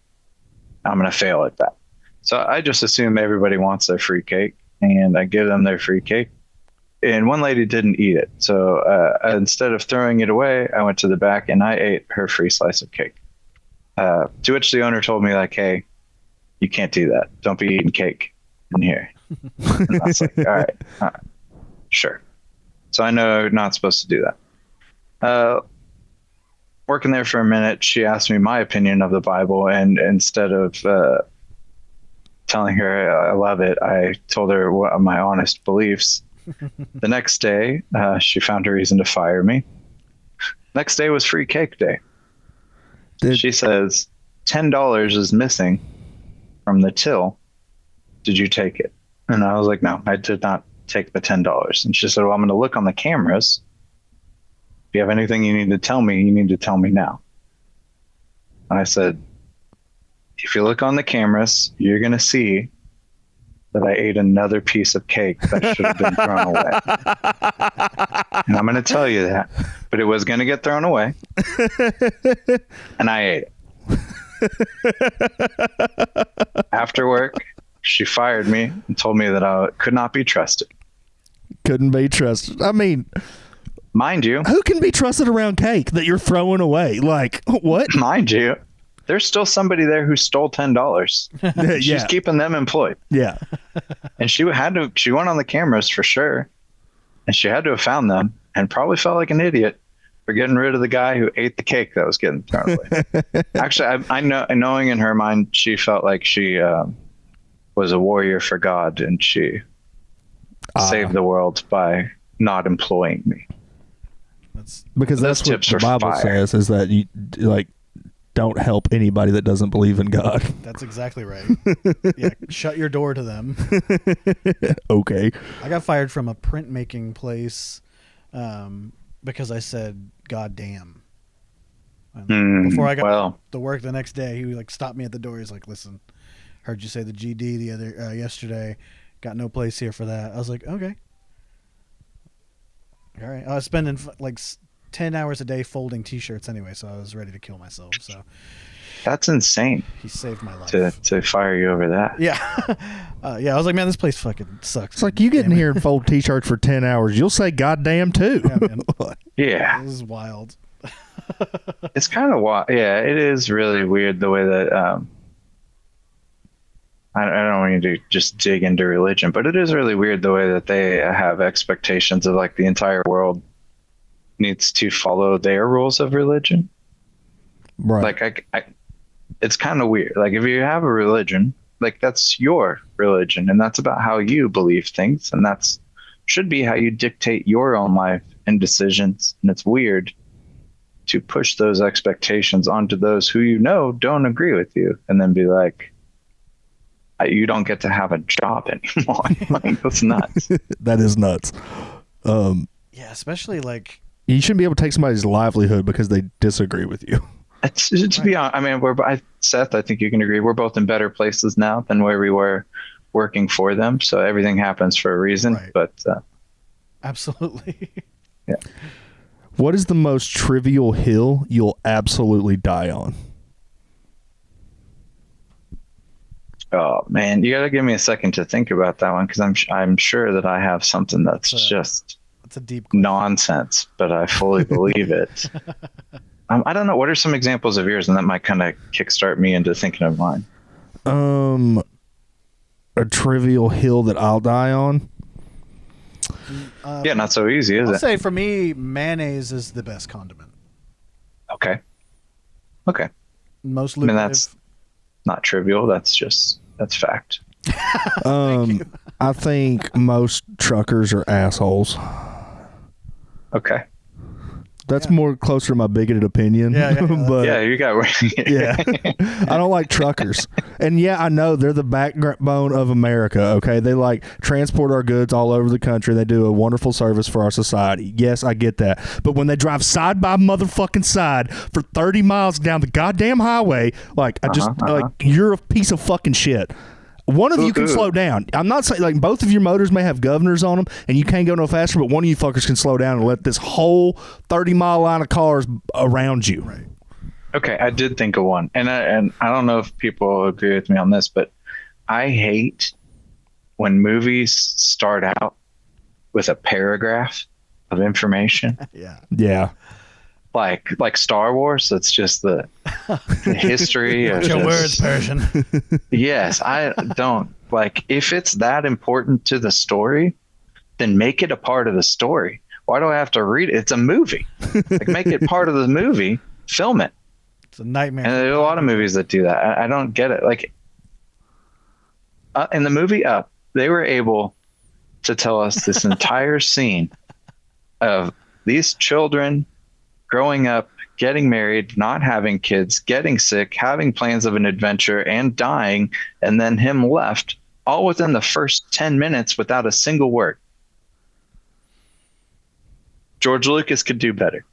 Speaker 3: I'm going to fail at that. So I just assume everybody wants their free cake, and I give them their free cake. And one lady didn't eat it. So instead of throwing it away, I went to the back and I ate her free slice of cake. To which the owner told me, like, hey, you can't do that. Don't be eating cake in here. And I was like, all right, sure. So I know I'm not supposed to do that. Working there for a minute, she asked me my opinion of the Bible, and instead of telling her I love it, I told her what my honest beliefs. The next day, she found a reason to fire me. Next day was free cake day. She says, $10 is missing from the till. Did you take it? And I was like, no, I did not take the $10. And she said, well, I'm going to look on the cameras. If you have anything you need to tell me, you need to tell me now. And I said, if you look on the cameras, you're going to see that I ate another piece of cake that should have been thrown away. And I'm going to tell you that, but it was going to get thrown away. And I ate it. After work, she fired me and told me that I could not be trusted.
Speaker 1: Couldn't be trusted. I mean,
Speaker 3: mind you,
Speaker 1: who can be trusted around cake that you're throwing away? Like, what?
Speaker 3: Mind you, there's still somebody there who stole $10. She's keeping them employed.
Speaker 1: Yeah.
Speaker 3: And she went on the cameras for sure. And she had to have found them and probably felt like an idiot for getting rid of the guy who ate the cake that was getting thrown away. Actually, I know, knowing in her mind, she felt like she was a warrior for God, and she saved the world by not employing me.
Speaker 1: Because that's what the Bible says, is that you don't help anybody that doesn't believe in God.
Speaker 2: That's exactly right. Yeah, shut your door to them.
Speaker 1: Okay.
Speaker 2: I got fired from a printmaking place because I said "God damn." Before I got to work the next day, he stopped me at the door. He's like, "Listen, heard you say the GD yesterday. Got no place here for that." I was like, "Okay, all right." I was spending 10 hours a day folding T-shirts anyway, so I was ready to kill myself. So
Speaker 3: that's insane.
Speaker 2: He saved my life
Speaker 3: to fire you over that.
Speaker 2: Yeah. Yeah. I was like, man, this place fucking sucks.
Speaker 1: It's like, you get in here and fold T-shirts for 10 hours. You'll say goddamn too.
Speaker 2: Yeah, man.
Speaker 3: Yeah.
Speaker 2: This is wild.
Speaker 3: It's kind of wild. Yeah, it is really weird the way that I don't want you to just dig into religion, but it is really weird the way that they have expectations of the entire world needs to follow their rules of religion.
Speaker 1: Right.
Speaker 3: It's kind of weird. If you have a religion, that's your religion, and that's about how you believe things, and that's should be how you dictate your own life and decisions. And it's weird to push those expectations onto those who don't agree with you, and then be like, you don't get to have a job anymore. That's nuts.
Speaker 1: That is nuts.
Speaker 2: Yeah, especially
Speaker 1: you shouldn't be able to take somebody's livelihood because they disagree with you.
Speaker 3: To be honest, I mean, Seth, I think you can agree, we're both in better places now than where we were working for them. So everything happens for a reason. Right. But
Speaker 2: absolutely.
Speaker 3: Yeah.
Speaker 1: What is the most trivial hill you'll absolutely die on?
Speaker 3: Oh man, you got to give me a second to think about that one, because I'm sure that I have something that's just
Speaker 2: a deep question.
Speaker 3: Nonsense, but I fully believe it. I don't know. What are some examples of yours, and that might kind of kickstart me into thinking of mine?
Speaker 1: A trivial hill that I'll die on.
Speaker 3: Yeah, not so easy, is it?
Speaker 2: I'll say for me, mayonnaise is the best condiment.
Speaker 3: Okay.
Speaker 2: Most lucrative.
Speaker 3: I mean, that's not trivial. That's fact.
Speaker 1: I think most truckers are assholes.
Speaker 3: Okay.
Speaker 1: That's more closer to my bigoted opinion.
Speaker 2: Yeah,
Speaker 1: but
Speaker 3: yeah, you got
Speaker 1: yeah. I don't like truckers. And yeah, I know they're the backbone of America, okay? They transport our goods all over the country. They do a wonderful service for our society. Yes, I get that. But when they drive side by motherfucking side for 30 miles down the goddamn highway, you're a piece of fucking shit. One of you can slow down. I'm not saying both of your motors may have governors on them and you can't go no faster, but one of you fuckers can slow down and let this whole 30-mile line of cars around you.
Speaker 2: Right.
Speaker 3: Okay, I did think of one, and I don't know if people agree with me on this, but I hate when movies start out with a paragraph of information.
Speaker 2: Yeah.
Speaker 1: Yeah.
Speaker 3: like Star Wars. That's just the history.
Speaker 2: Watch your words, Persian.
Speaker 3: Yes, I don't like if it's that important to the story, then make it a part of the story. Why do I have to read it? It's a movie. Like make it part of the movie, film it.
Speaker 2: It's a nightmare.
Speaker 3: And there are a lot of movies that do that. I don't get it. Like in the movie Up, they were able to tell us this entire scene of these children growing up, getting married, not having kids, getting sick, having plans of an adventure, and dying, and then him left, all within the first 10 minutes without a single word. George Lucas could do better.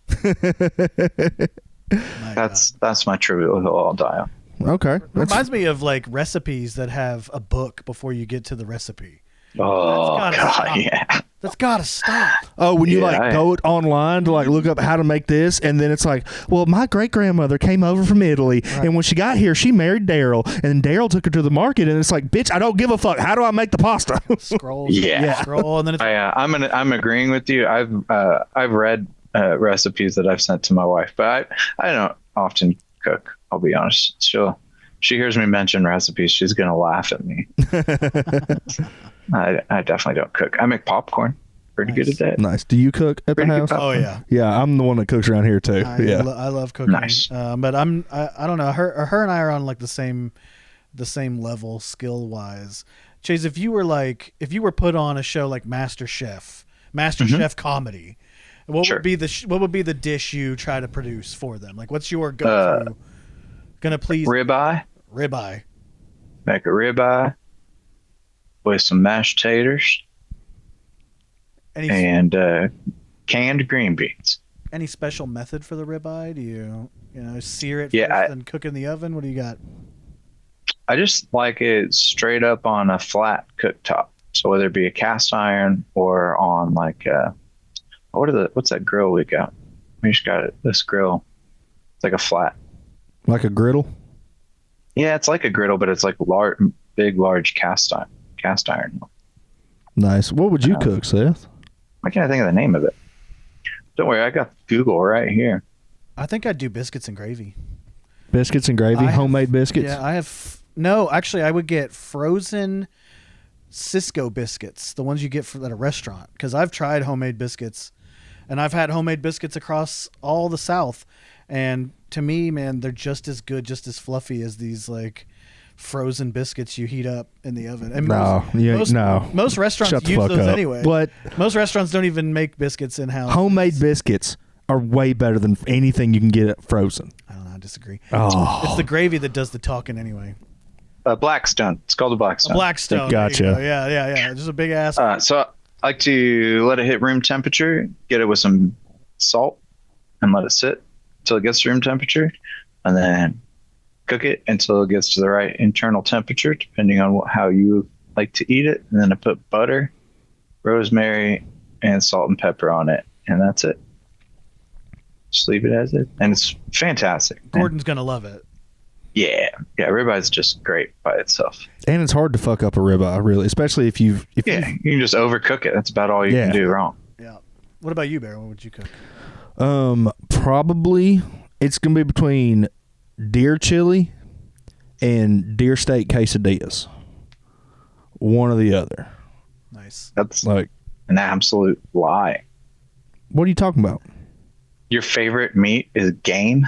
Speaker 3: That's my tribute. I'll die on.
Speaker 1: Okay.
Speaker 2: Reminds me of like recipes that have a book before you get to the recipe.
Speaker 3: Oh God,
Speaker 2: stop.
Speaker 3: yeah.
Speaker 2: That's gotta stop.
Speaker 1: Oh, when you go online to like look up how to make this, and then it's like, well, my great grandmother came over from Italy, and when she got here, she married Daryl, and Daryl took her to the market, and it's like, bitch, I don't give a fuck. How do I make the pasta?
Speaker 2: Scroll,
Speaker 3: scroll,
Speaker 2: and then it's
Speaker 3: I'm agreeing with you. I've read recipes that I've sent to my wife, but I don't often cook. I'll be honest. She hears me mention recipes, she's gonna laugh at me. I definitely don't cook. I make popcorn. Pretty good at that.
Speaker 1: Nice. Do you cook at the house?
Speaker 2: Oh yeah.
Speaker 1: Yeah, I'm the one that cooks around here too.
Speaker 2: I love cooking.
Speaker 3: Nice.
Speaker 2: But I don't know. Her and I are on like the same level skill wise. Chase, if you were put on a show like Master Chef comedy, what would be the dish you try to produce for them? Like, what's your go-to? Gonna please
Speaker 3: ribeye. Make a ribeye with some mashed taters and canned green beans.
Speaker 2: Any special method for the ribeye? Do you sear it first and cook in the oven? What do you got?
Speaker 3: I just like it straight up on a flat cooktop. So whether it be a cast iron or on like what's that grill we got? We just got this grill. It's like a flat.
Speaker 1: Like a griddle?
Speaker 3: Yeah, it's like a griddle, but it's like large cast iron.
Speaker 1: Nice. What would you cook, Seth?
Speaker 3: Why can't I think of the name of it? Don't worry, I got Google right here.
Speaker 2: I think I'd do biscuits and gravy.
Speaker 1: Biscuits and gravy? Homemade biscuits?
Speaker 2: Yeah, I have... No, actually, I would get frozen Cisco biscuits, the ones you get at a restaurant, because I've tried homemade biscuits, and I've had homemade biscuits across all the South, and to me, man, they're just as good, just as fluffy as these like frozen biscuits you heat up in the oven. And most restaurants use those anyway.
Speaker 1: What?
Speaker 2: Most restaurants don't even make biscuits in house.
Speaker 1: Homemade biscuits are way better than anything you can get frozen.
Speaker 2: I don't know. I disagree.
Speaker 1: Oh.
Speaker 2: It's the gravy that does the talking anyway.
Speaker 3: Blackstone. It's called a Blackstone.
Speaker 2: Blackstone.
Speaker 1: Gotcha.
Speaker 2: Yeah. Just a big ass.
Speaker 3: So I like to let it hit room temperature, get it with some salt, and let it sit until it gets to room temperature, and then cook it until it gets to the right internal temperature, depending on how you like to eat it. And then I put butter, rosemary, and salt and pepper on it, and that's it. Just leave it as it, and it's fantastic.
Speaker 2: Gordon's gonna love it.
Speaker 3: Yeah, ribeye's just great by itself.
Speaker 1: And it's hard to fuck up a ribeye, really, especially if you
Speaker 3: can just overcook it. That's about all you can do wrong.
Speaker 2: Yeah. What about you, Bair? What would you cook?
Speaker 1: Probably it's gonna be between deer chili and deer steak quesadillas. One or the other.
Speaker 2: Nice.
Speaker 3: That's like an absolute lie.
Speaker 1: What are you talking about?
Speaker 3: Your favorite meat is game?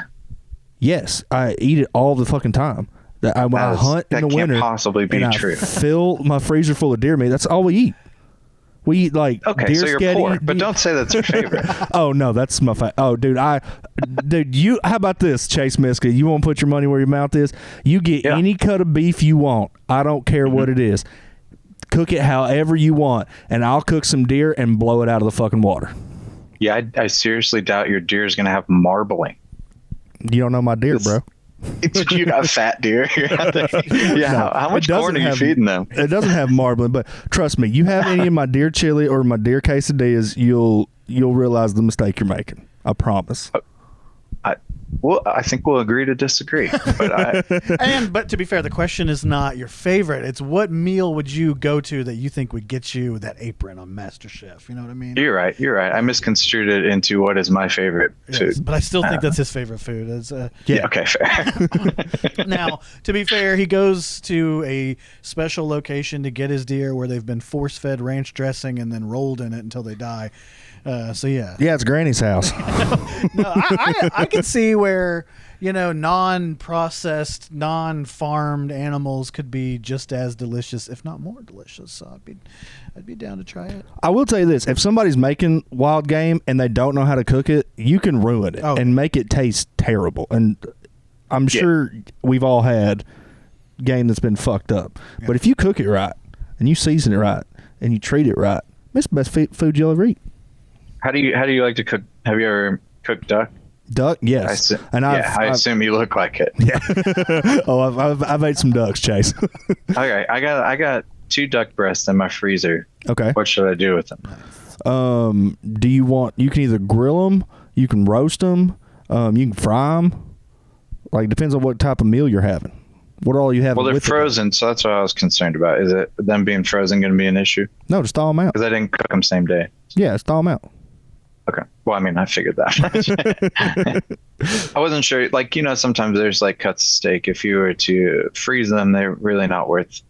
Speaker 1: Yes, I eat it all the fucking time. I hunt in the winter.
Speaker 3: That can't possibly be true.
Speaker 1: I fill my freezer full of deer meat. That's all we eat. We eat like deer
Speaker 3: so you're poor, but don't say that's your favorite.
Speaker 1: Oh no, that's my favorite. Oh, dude, how about this, Chase Myska? You want to put your money where your mouth is? You get any cut of beef you want. I don't care what it is. Cook it however you want, and I'll cook some deer and blow it out of the fucking water.
Speaker 3: Yeah, I seriously doubt your deer is going to have marbling.
Speaker 1: You don't know my deer, bro.
Speaker 3: You got fat deer. How much corn are you feeding them?
Speaker 1: It doesn't have marbling, but trust me, you have any of my deer chili or my deer quesadillas, you'll realize the mistake you're making. I promise.
Speaker 3: Well, I think we'll agree to disagree.
Speaker 2: But to be fair, the question is not your favorite. It's what meal would you go to that you think would get you that apron on MasterChef? You know what I mean?
Speaker 3: You're right. I misconstrued it into what is my favorite food.
Speaker 2: But I still think that's his favorite food.
Speaker 3: Yeah. Okay, fair.
Speaker 2: Now, to be fair, he goes to a special location to get his deer where they've been force-fed ranch dressing and then rolled in it until they die. So yeah,
Speaker 1: it's Granny's house.
Speaker 2: No, I can see where non-processed, non-farmed animals could be just as delicious, if not more delicious. So I'd be down to try it.
Speaker 1: I will tell you this: if somebody's making wild game and they don't know how to cook it, you can ruin it and make it taste terrible. And I'm sure we've all had game that's been fucked up. Yeah. But if you cook it right and you season it right and you treat it right, it's the best food you'll ever eat.
Speaker 3: How do you like to cook? Have you ever cooked duck?
Speaker 1: Duck, yes.
Speaker 3: I assume you look like it.
Speaker 1: Yeah. I've ate some ducks, Chase.
Speaker 3: Okay, I got 2 duck breasts in my freezer.
Speaker 1: Okay.
Speaker 3: What should I do with them?
Speaker 1: You can either grill them, you can roast them, you can fry them. Like, depends on what type of meal you're having. What all you have?
Speaker 3: Well, they're frozen, so that's what I was concerned about. Is it them being frozen going to be an issue?
Speaker 1: No, just thaw them out.
Speaker 3: Because I didn't cook them same day.
Speaker 1: Yeah, just thaw them out.
Speaker 3: Okay. Well, I mean, I figured that. I wasn't sure. Like, sometimes there's like cuts of steak. If you were to freeze them, they're really not worth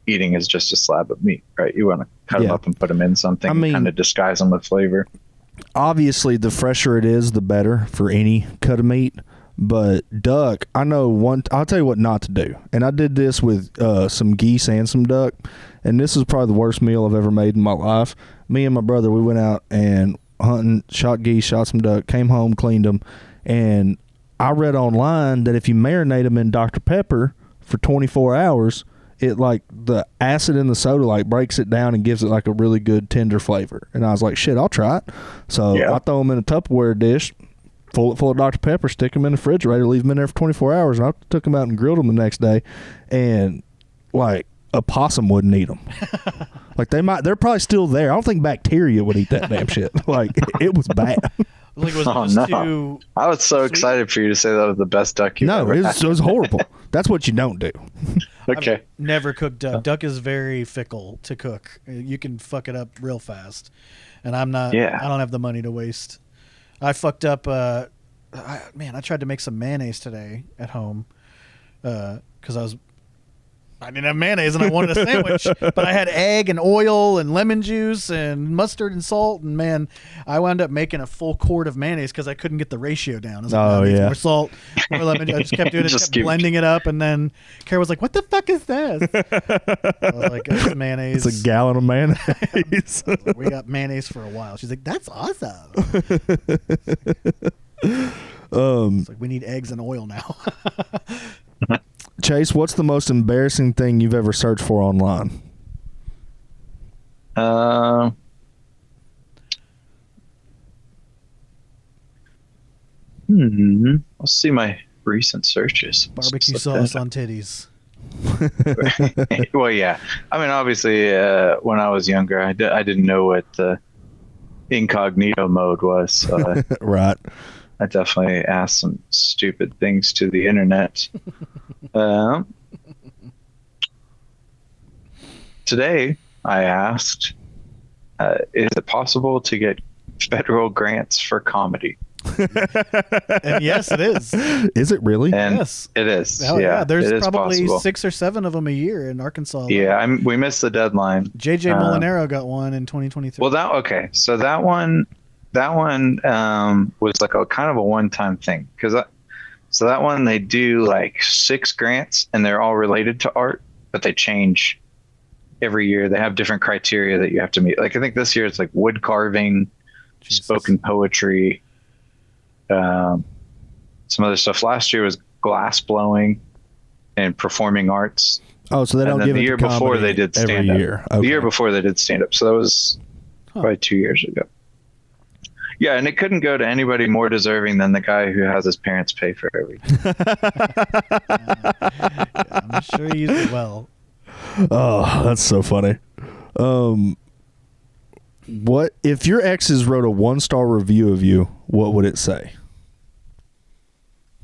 Speaker 3: eating as just a slab of meat, right? You want to cut them up and put them in something, kind of disguise them with flavor.
Speaker 1: Obviously, the fresher it is, the better for any cut of meat. But duck, I know I'll tell you what not to do. And I did this with some geese and some duck. And this is probably the worst meal I've ever made in my life. Me and my brother, we went out and hunting, shot geese, shot some duck, came home, cleaned them. And I read online that if you marinate them in Dr. Pepper for 24 hours, it the acid in the soda breaks it down and gives it a really good tender flavor. And I was like, shit, I'll try it. So I throw them in a Tupperware dish, full of Dr. Pepper, stick them in the refrigerator, leave them in there for 24 hours. And I took them out and grilled them the next day. And a possum wouldn't eat them. They're probably still there. I don't think bacteria would eat that damn shit. It was bad.
Speaker 3: I was so excited for you to say that was the best duck you ever had.
Speaker 1: It was horrible. That's what you don't do.
Speaker 3: Okay.
Speaker 2: I've never cooked duck. Duck is very fickle to cook. You can fuck it up real fast. And I'm not, I don't have the money to waste. I fucked up, I tried to make some mayonnaise today at home because I didn't have mayonnaise and I wanted a sandwich, but I had egg and oil and lemon juice and mustard and salt. And man, I wound up making a full quart of mayonnaise because I couldn't get the ratio down. I was like, more salt, more lemon juice. I just kept doing it, kept blending it up. And then Kara was like, "What the fuck is this?" I was like, "It's mayonnaise.
Speaker 1: It's a gallon of mayonnaise."
Speaker 2: Like, we got mayonnaise for a while. She's like, "That's awesome." It's like, we need eggs and oil now.
Speaker 1: Chase, what's the most embarrassing thing you've ever searched for online?
Speaker 3: I'll see my recent searches.
Speaker 2: Barbecue sauce on titties.
Speaker 3: Well, yeah. I mean, obviously, when I was younger, I didn't know what incognito mode was. So
Speaker 1: right.
Speaker 3: I definitely asked some stupid things to the internet. Today, I asked, is it possible to get federal grants for comedy?
Speaker 2: And yes, it is.
Speaker 1: Is it really?
Speaker 3: And
Speaker 2: yes,
Speaker 3: it is.
Speaker 2: Yeah, there's probably 6 or 7 of them a year in Arkansas.
Speaker 3: Yeah, we missed the deadline.
Speaker 2: JJ Molinaro got one in 2023.
Speaker 3: Well, so that one was like a kind of a one-time thing so that one they do 6 grants and they're all related to art, but they change every year. They have different criteria that you have to meet. I think this year it's wood carving, spoken poetry, some other stuff. Last year was glass blowing and performing arts.
Speaker 1: Oh, so they don't give it
Speaker 3: the year before they did stand up.
Speaker 1: Okay.
Speaker 3: The year before they did stand up. So that was probably 2 years ago. Yeah, and it couldn't go to anybody more deserving than the guy who has his parents pay for everything.
Speaker 2: I'm sure he used it well.
Speaker 1: Oh, that's so funny. What if your exes wrote a 1-star review of you? What would it say?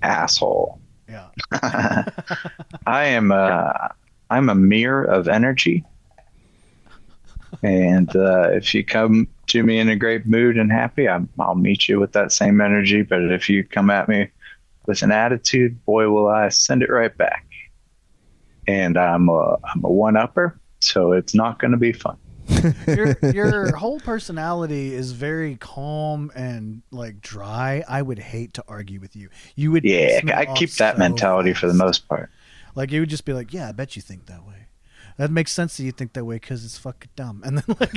Speaker 3: asshole.
Speaker 2: Yeah.
Speaker 3: I'm a mirror of energy. And if you come to me in a great mood and happy, I'll meet you with that same energy. But if you come at me with an attitude, boy, will I send it right back. And I'm a one-upper, so it's not going to be fun.
Speaker 2: Your whole personality is very calm and like dry. I would hate to argue with you. You would.
Speaker 3: Yeah, I keep that mentality for the most part.
Speaker 2: Like you would just be like, yeah, I bet you think that way. That makes sense that you think that way because it's fucking dumb. And then like,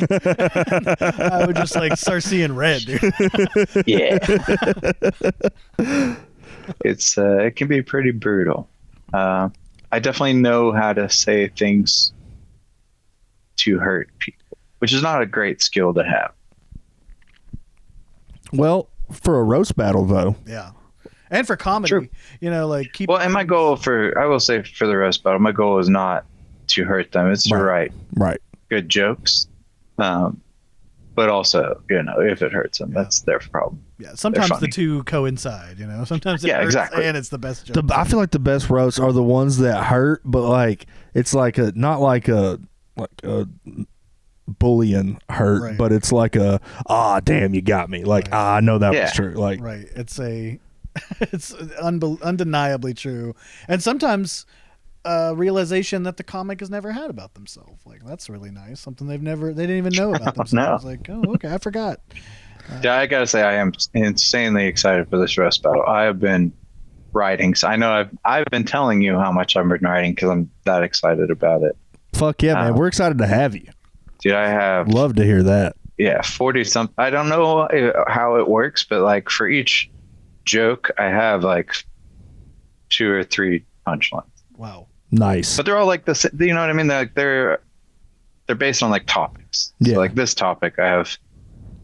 Speaker 2: I would just like start seeing red, dude.
Speaker 3: Yeah. It can be pretty brutal. I definitely know how to say things to hurt people, which is not a great skill to have.
Speaker 1: Well, for a roast battle though.
Speaker 2: Yeah. And for comedy,
Speaker 3: True.
Speaker 2: Like keep.
Speaker 3: Well, and my goal I will say for the roast battle, my goal is not to hurt them. It's to write good jokes. But also, if it hurts them, that's their problem.
Speaker 2: Yeah, sometimes the two coincide, Sometimes it hurts
Speaker 3: exactly.
Speaker 2: and it's the best joke.
Speaker 1: I feel like the best roasts are the ones that hurt, but like it's like not like a bullying hurt, but it's like damn, you got me. Like I know that was true. Like
Speaker 2: it's undeniably true, and sometimes realization that the comic has never had about themselves. Like that's really nice. Something they didn't even know about themselves.
Speaker 3: No.
Speaker 2: Like, oh, okay, I forgot.
Speaker 3: Yeah, I gotta say, I am insanely excited for this roast battle. I have been writing. So I know I've been telling you how much I've been writing because I'm that excited about it.
Speaker 1: Fuck yeah, man! We're excited to have you.
Speaker 3: Dude, I have
Speaker 1: love to hear that.
Speaker 3: Yeah, 40 something. I don't know how it works, but like for each joke, I have like 2 or 3 punchlines.
Speaker 2: Wow.
Speaker 1: Nice.
Speaker 3: But they're all like this, you know what I mean? They're based on like topics. Yeah. So like this topic, I have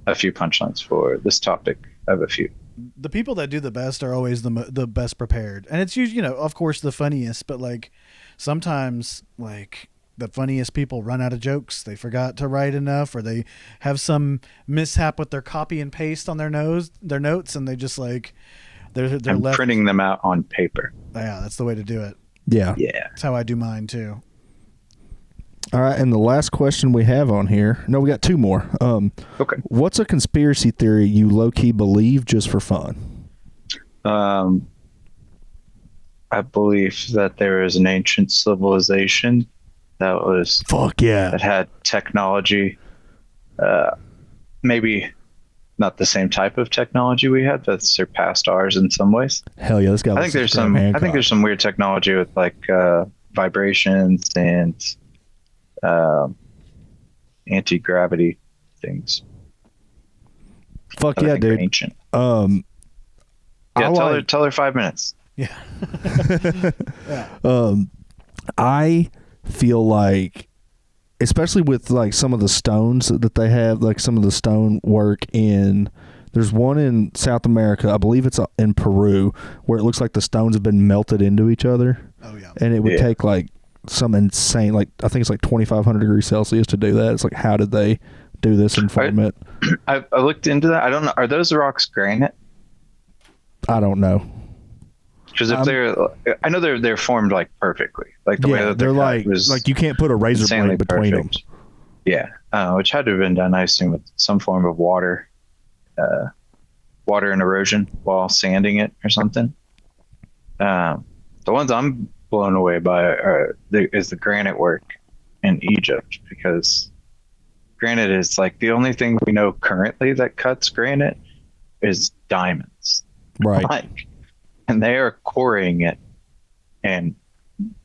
Speaker 3: a few punchlines for. This topic, I have a few.
Speaker 2: The people that do the best are always the best prepared, and it's usually, of course, the funniest. But like sometimes, like the funniest people run out of jokes. They forgot to write enough, or they have some mishap with their copy and paste on their notes, and they just like they're left
Speaker 3: printing them out on paper.
Speaker 2: Yeah, that's the way to do it.
Speaker 1: Yeah.
Speaker 2: That's how I do mine too.
Speaker 1: All right, and the last question we have on here. No, we got 2 more.
Speaker 3: Okay.
Speaker 1: What's a conspiracy theory you low-key believe just for fun?
Speaker 3: I believe that there is an ancient civilization that had technology. Maybe not the same type of technology we had, but surpassed ours in some ways.
Speaker 1: Hell yeah, this guy.
Speaker 3: I think there's some weird technology with like vibrations and anti-gravity things.
Speaker 1: Fuck yeah, dude.
Speaker 3: Ancient.
Speaker 1: Tell
Speaker 3: her 5 minutes.
Speaker 2: Yeah.
Speaker 1: I feel like, especially with like some of the stones that they have, like some of the stone work there's one in South America, I believe it's in Peru, where it looks like the stones have been melted into each other.
Speaker 2: Oh yeah.
Speaker 1: And it would take like some insane, like I think it's like 2,500 degrees Celsius to do that. It's like, how did they do this and form it?
Speaker 3: I looked into that. I don't know. Are those rocks granite?
Speaker 1: I don't know.
Speaker 3: Because if I know they're formed like perfectly, like the way that
Speaker 1: they're like you can't put a razor blade between them.
Speaker 3: Yeah, which had to have been done, I assume, with some form of water and erosion while sanding it or something. The ones I'm blown away by is the granite work in Egypt, because granite is like the only thing we know currently that cuts granite is diamonds,
Speaker 1: right?
Speaker 3: And they are quarrying it and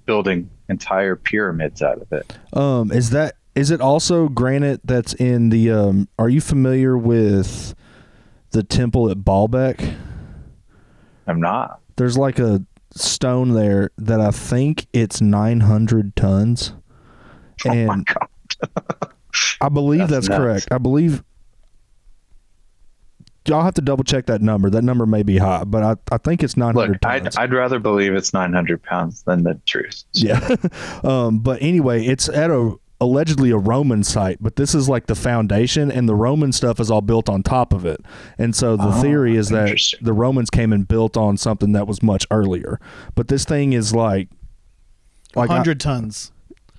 Speaker 3: building entire pyramids out of it.
Speaker 1: Is it also granite that's in the are you familiar with the temple at Baalbek?
Speaker 3: I'm not.
Speaker 1: There's like a stone there that I think it's 900 tons. And
Speaker 3: my God.
Speaker 1: I believe that's correct. I believe y'all have to double check that number. That number may be high, but I think it's 900 tons.
Speaker 3: I'd rather believe it's 900 pounds than the truth.
Speaker 1: Yeah. But anyway, it's at allegedly a Roman site, but this is like the foundation, and the Roman stuff is all built on top of it. And so the theory is that the Romans came and built on something that was much earlier. But this thing is like
Speaker 2: 100 tons.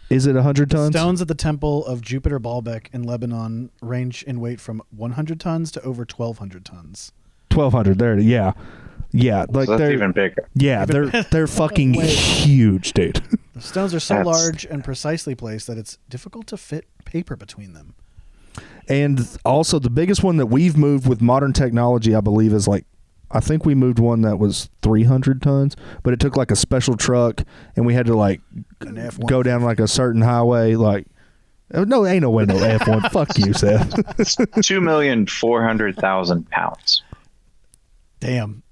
Speaker 1: Is it 100 tons?
Speaker 2: Stones at the temple of Jupiter Baalbek in Lebanon range in weight from 100 tons to over 1,200 tons.
Speaker 1: 1,200. There, yeah. Yeah, like
Speaker 3: so that's
Speaker 1: they're
Speaker 3: even bigger.
Speaker 1: Yeah, they're fucking huge, dude.
Speaker 2: The stones are so large and precisely placed that it's difficult to fit paper between them.
Speaker 1: And also the biggest one that we've moved with modern technology, I believe, is like, I think we moved one that was 300 tons, but it took like a special truck, and we had to like go down like a certain highway. Like, no, ain't no way no F1. Fuck you, Seth.
Speaker 3: 2,400,000 pounds.
Speaker 2: Damn.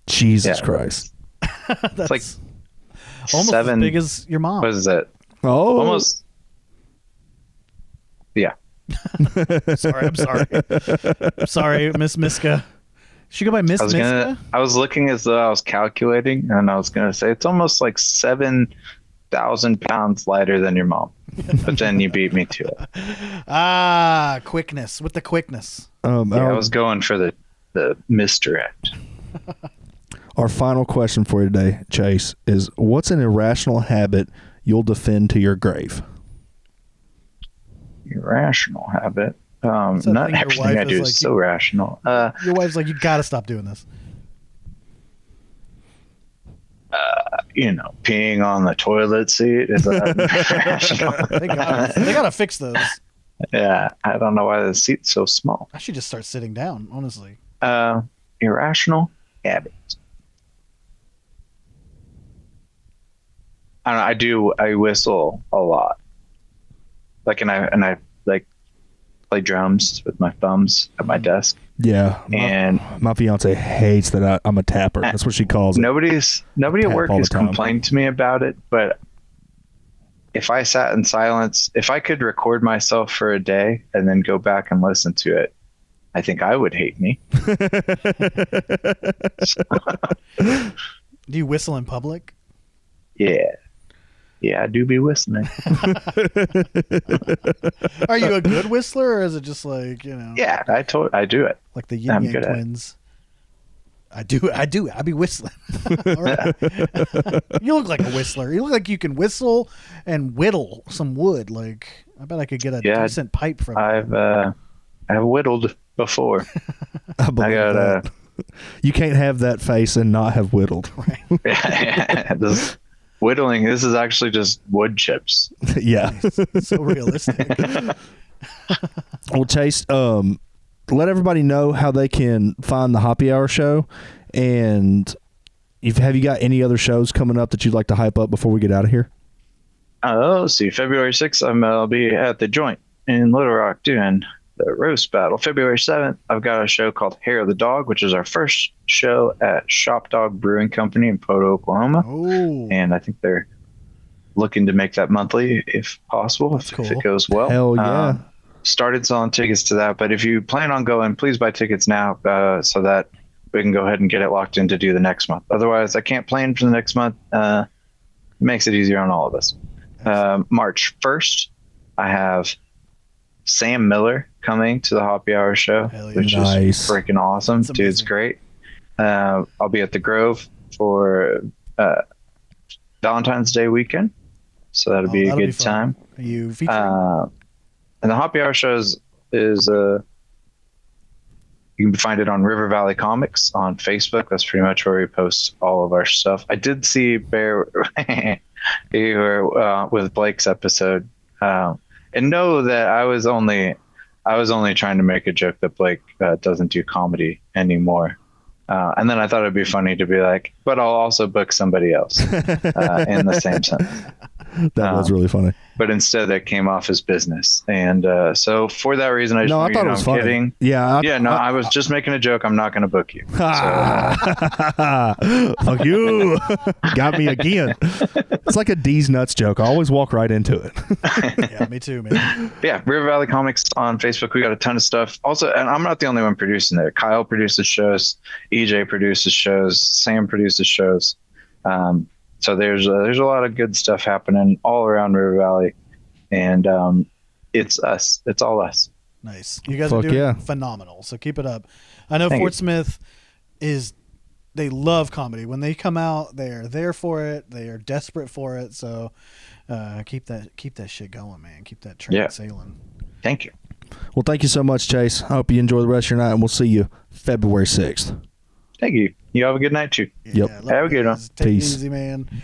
Speaker 1: Jesus Christ.
Speaker 2: That's
Speaker 3: like
Speaker 2: almost as big as your mom.
Speaker 3: What is that?
Speaker 1: Oh.
Speaker 3: Almost. Yeah.
Speaker 2: I'm sorry, Miss Myska. Should go by Miss Myska?
Speaker 3: I was looking as though I was calculating, and I was going to say it's almost like 7,000 pounds lighter than your mom. But then you beat me to it.
Speaker 2: Quickness. With the quickness.
Speaker 3: I was going for the misdirect.
Speaker 1: Our final question for you today, Chase, is what's an irrational habit you'll defend to your grave?
Speaker 3: Irrational habit? Not everything I do is so rational.
Speaker 2: Your wife's like, you got to stop doing this.
Speaker 3: Peeing on the toilet seat is irrational.
Speaker 2: They got to fix those.
Speaker 3: Yeah, I don't know why the seat's so small.
Speaker 2: I should just start sitting down, honestly.
Speaker 3: Irrational habits. I don't know, I whistle a lot. Like, and I like play drums with my thumbs at my desk.
Speaker 1: Yeah.
Speaker 3: And
Speaker 1: my fiance hates that I'm a tapper. That's what she calls it.
Speaker 3: Nobody at work has complained to me about it, but if I sat in silence, if I could record myself for a day and then go back and listen to it, I think I would hate me.
Speaker 2: Do you whistle in public?
Speaker 3: Yeah. Yeah, I do be whistling.
Speaker 2: Are you a good whistler, or is it just like,
Speaker 3: Yeah, I do it.
Speaker 2: Like the Yin Yang Twins. I do. I be whistling. All right. You look like a whistler. You look like you can whistle and whittle some wood. Like, I bet I could get a decent pipe from
Speaker 3: I've whittled before.
Speaker 1: I got you can't have that face and not have whittled.
Speaker 2: Right.
Speaker 3: This whittling. This is actually just wood chips.
Speaker 1: Yeah.
Speaker 2: So realistic.
Speaker 1: Well, Chase, let everybody know how they can find the Happy Hour show, and have you got any other shows coming up that you'd like to hype up before we get out of here?
Speaker 3: See, February 6th, I'll be at the Joint in Little Rock doing the roast battle. February 7th, I've got a show called Hair of the Dog, which is our first show at Shop Dog Brewing Company in Poto, Oklahoma.
Speaker 2: Oh.
Speaker 3: And I think they're looking to make that monthly if possible, if it goes well.
Speaker 1: Hell yeah.
Speaker 3: Started selling tickets to that, but if you plan on going, please buy tickets now so that we can go ahead and get it locked in to do the next month. Otherwise, I can't plan for the next month. It makes it easier on all of us. March 1st, I have Sam Miller coming to the Happy Hour show, which is freaking awesome. Dude's great. I'll be at the Grove for Valentine's Day weekend, so that'll be a good time.
Speaker 2: Are you featuring?
Speaker 3: And the Happy Hour show is you can find it on River Valley Comics on Facebook. That's pretty much where we post all of our stuff. I did see Bair with Blake's episode, and know that I was only trying to make a joke that Blake doesn't do comedy anymore. And then I thought it'd be funny to be like, but I'll also book somebody else in the same sentence.
Speaker 1: That was really funny.
Speaker 3: But instead, that came off as business, and so for that reason, I
Speaker 1: thought it was funny.
Speaker 3: Kidding.
Speaker 1: Yeah,
Speaker 3: I was just making a joke. I'm not going to book you.
Speaker 1: Fuck you! Got me again. It's like a D's nuts joke. I always walk right into it.
Speaker 2: Yeah, me too, man.
Speaker 3: Yeah, River Valley Comics on Facebook. We got a ton of stuff. Also, and I'm not the only one producing there. Kyle produces shows. EJ produces shows. Sam produces shows. So there's a lot of good stuff happening all around River Valley. and it's us. It's all us.
Speaker 2: Nice. You guys
Speaker 1: Fuck
Speaker 2: are doing
Speaker 1: yeah.
Speaker 2: phenomenal. So keep it up. I know
Speaker 3: Thank
Speaker 2: Fort
Speaker 3: you.
Speaker 2: Smith they love comedy. When they come out, they are there for it. They are desperate for it. So keep that shit going, man. Keep that train sailing.
Speaker 3: Thank you.
Speaker 1: Well, thank you so much, Chase. I hope you enjoy the rest of your night, and we'll see you February 6th.
Speaker 3: Thank you. You have a good night too.
Speaker 1: Yep.
Speaker 2: love
Speaker 3: Have a good
Speaker 2: you
Speaker 3: one.
Speaker 2: guys. Take
Speaker 1: Peace.
Speaker 2: it easy, man.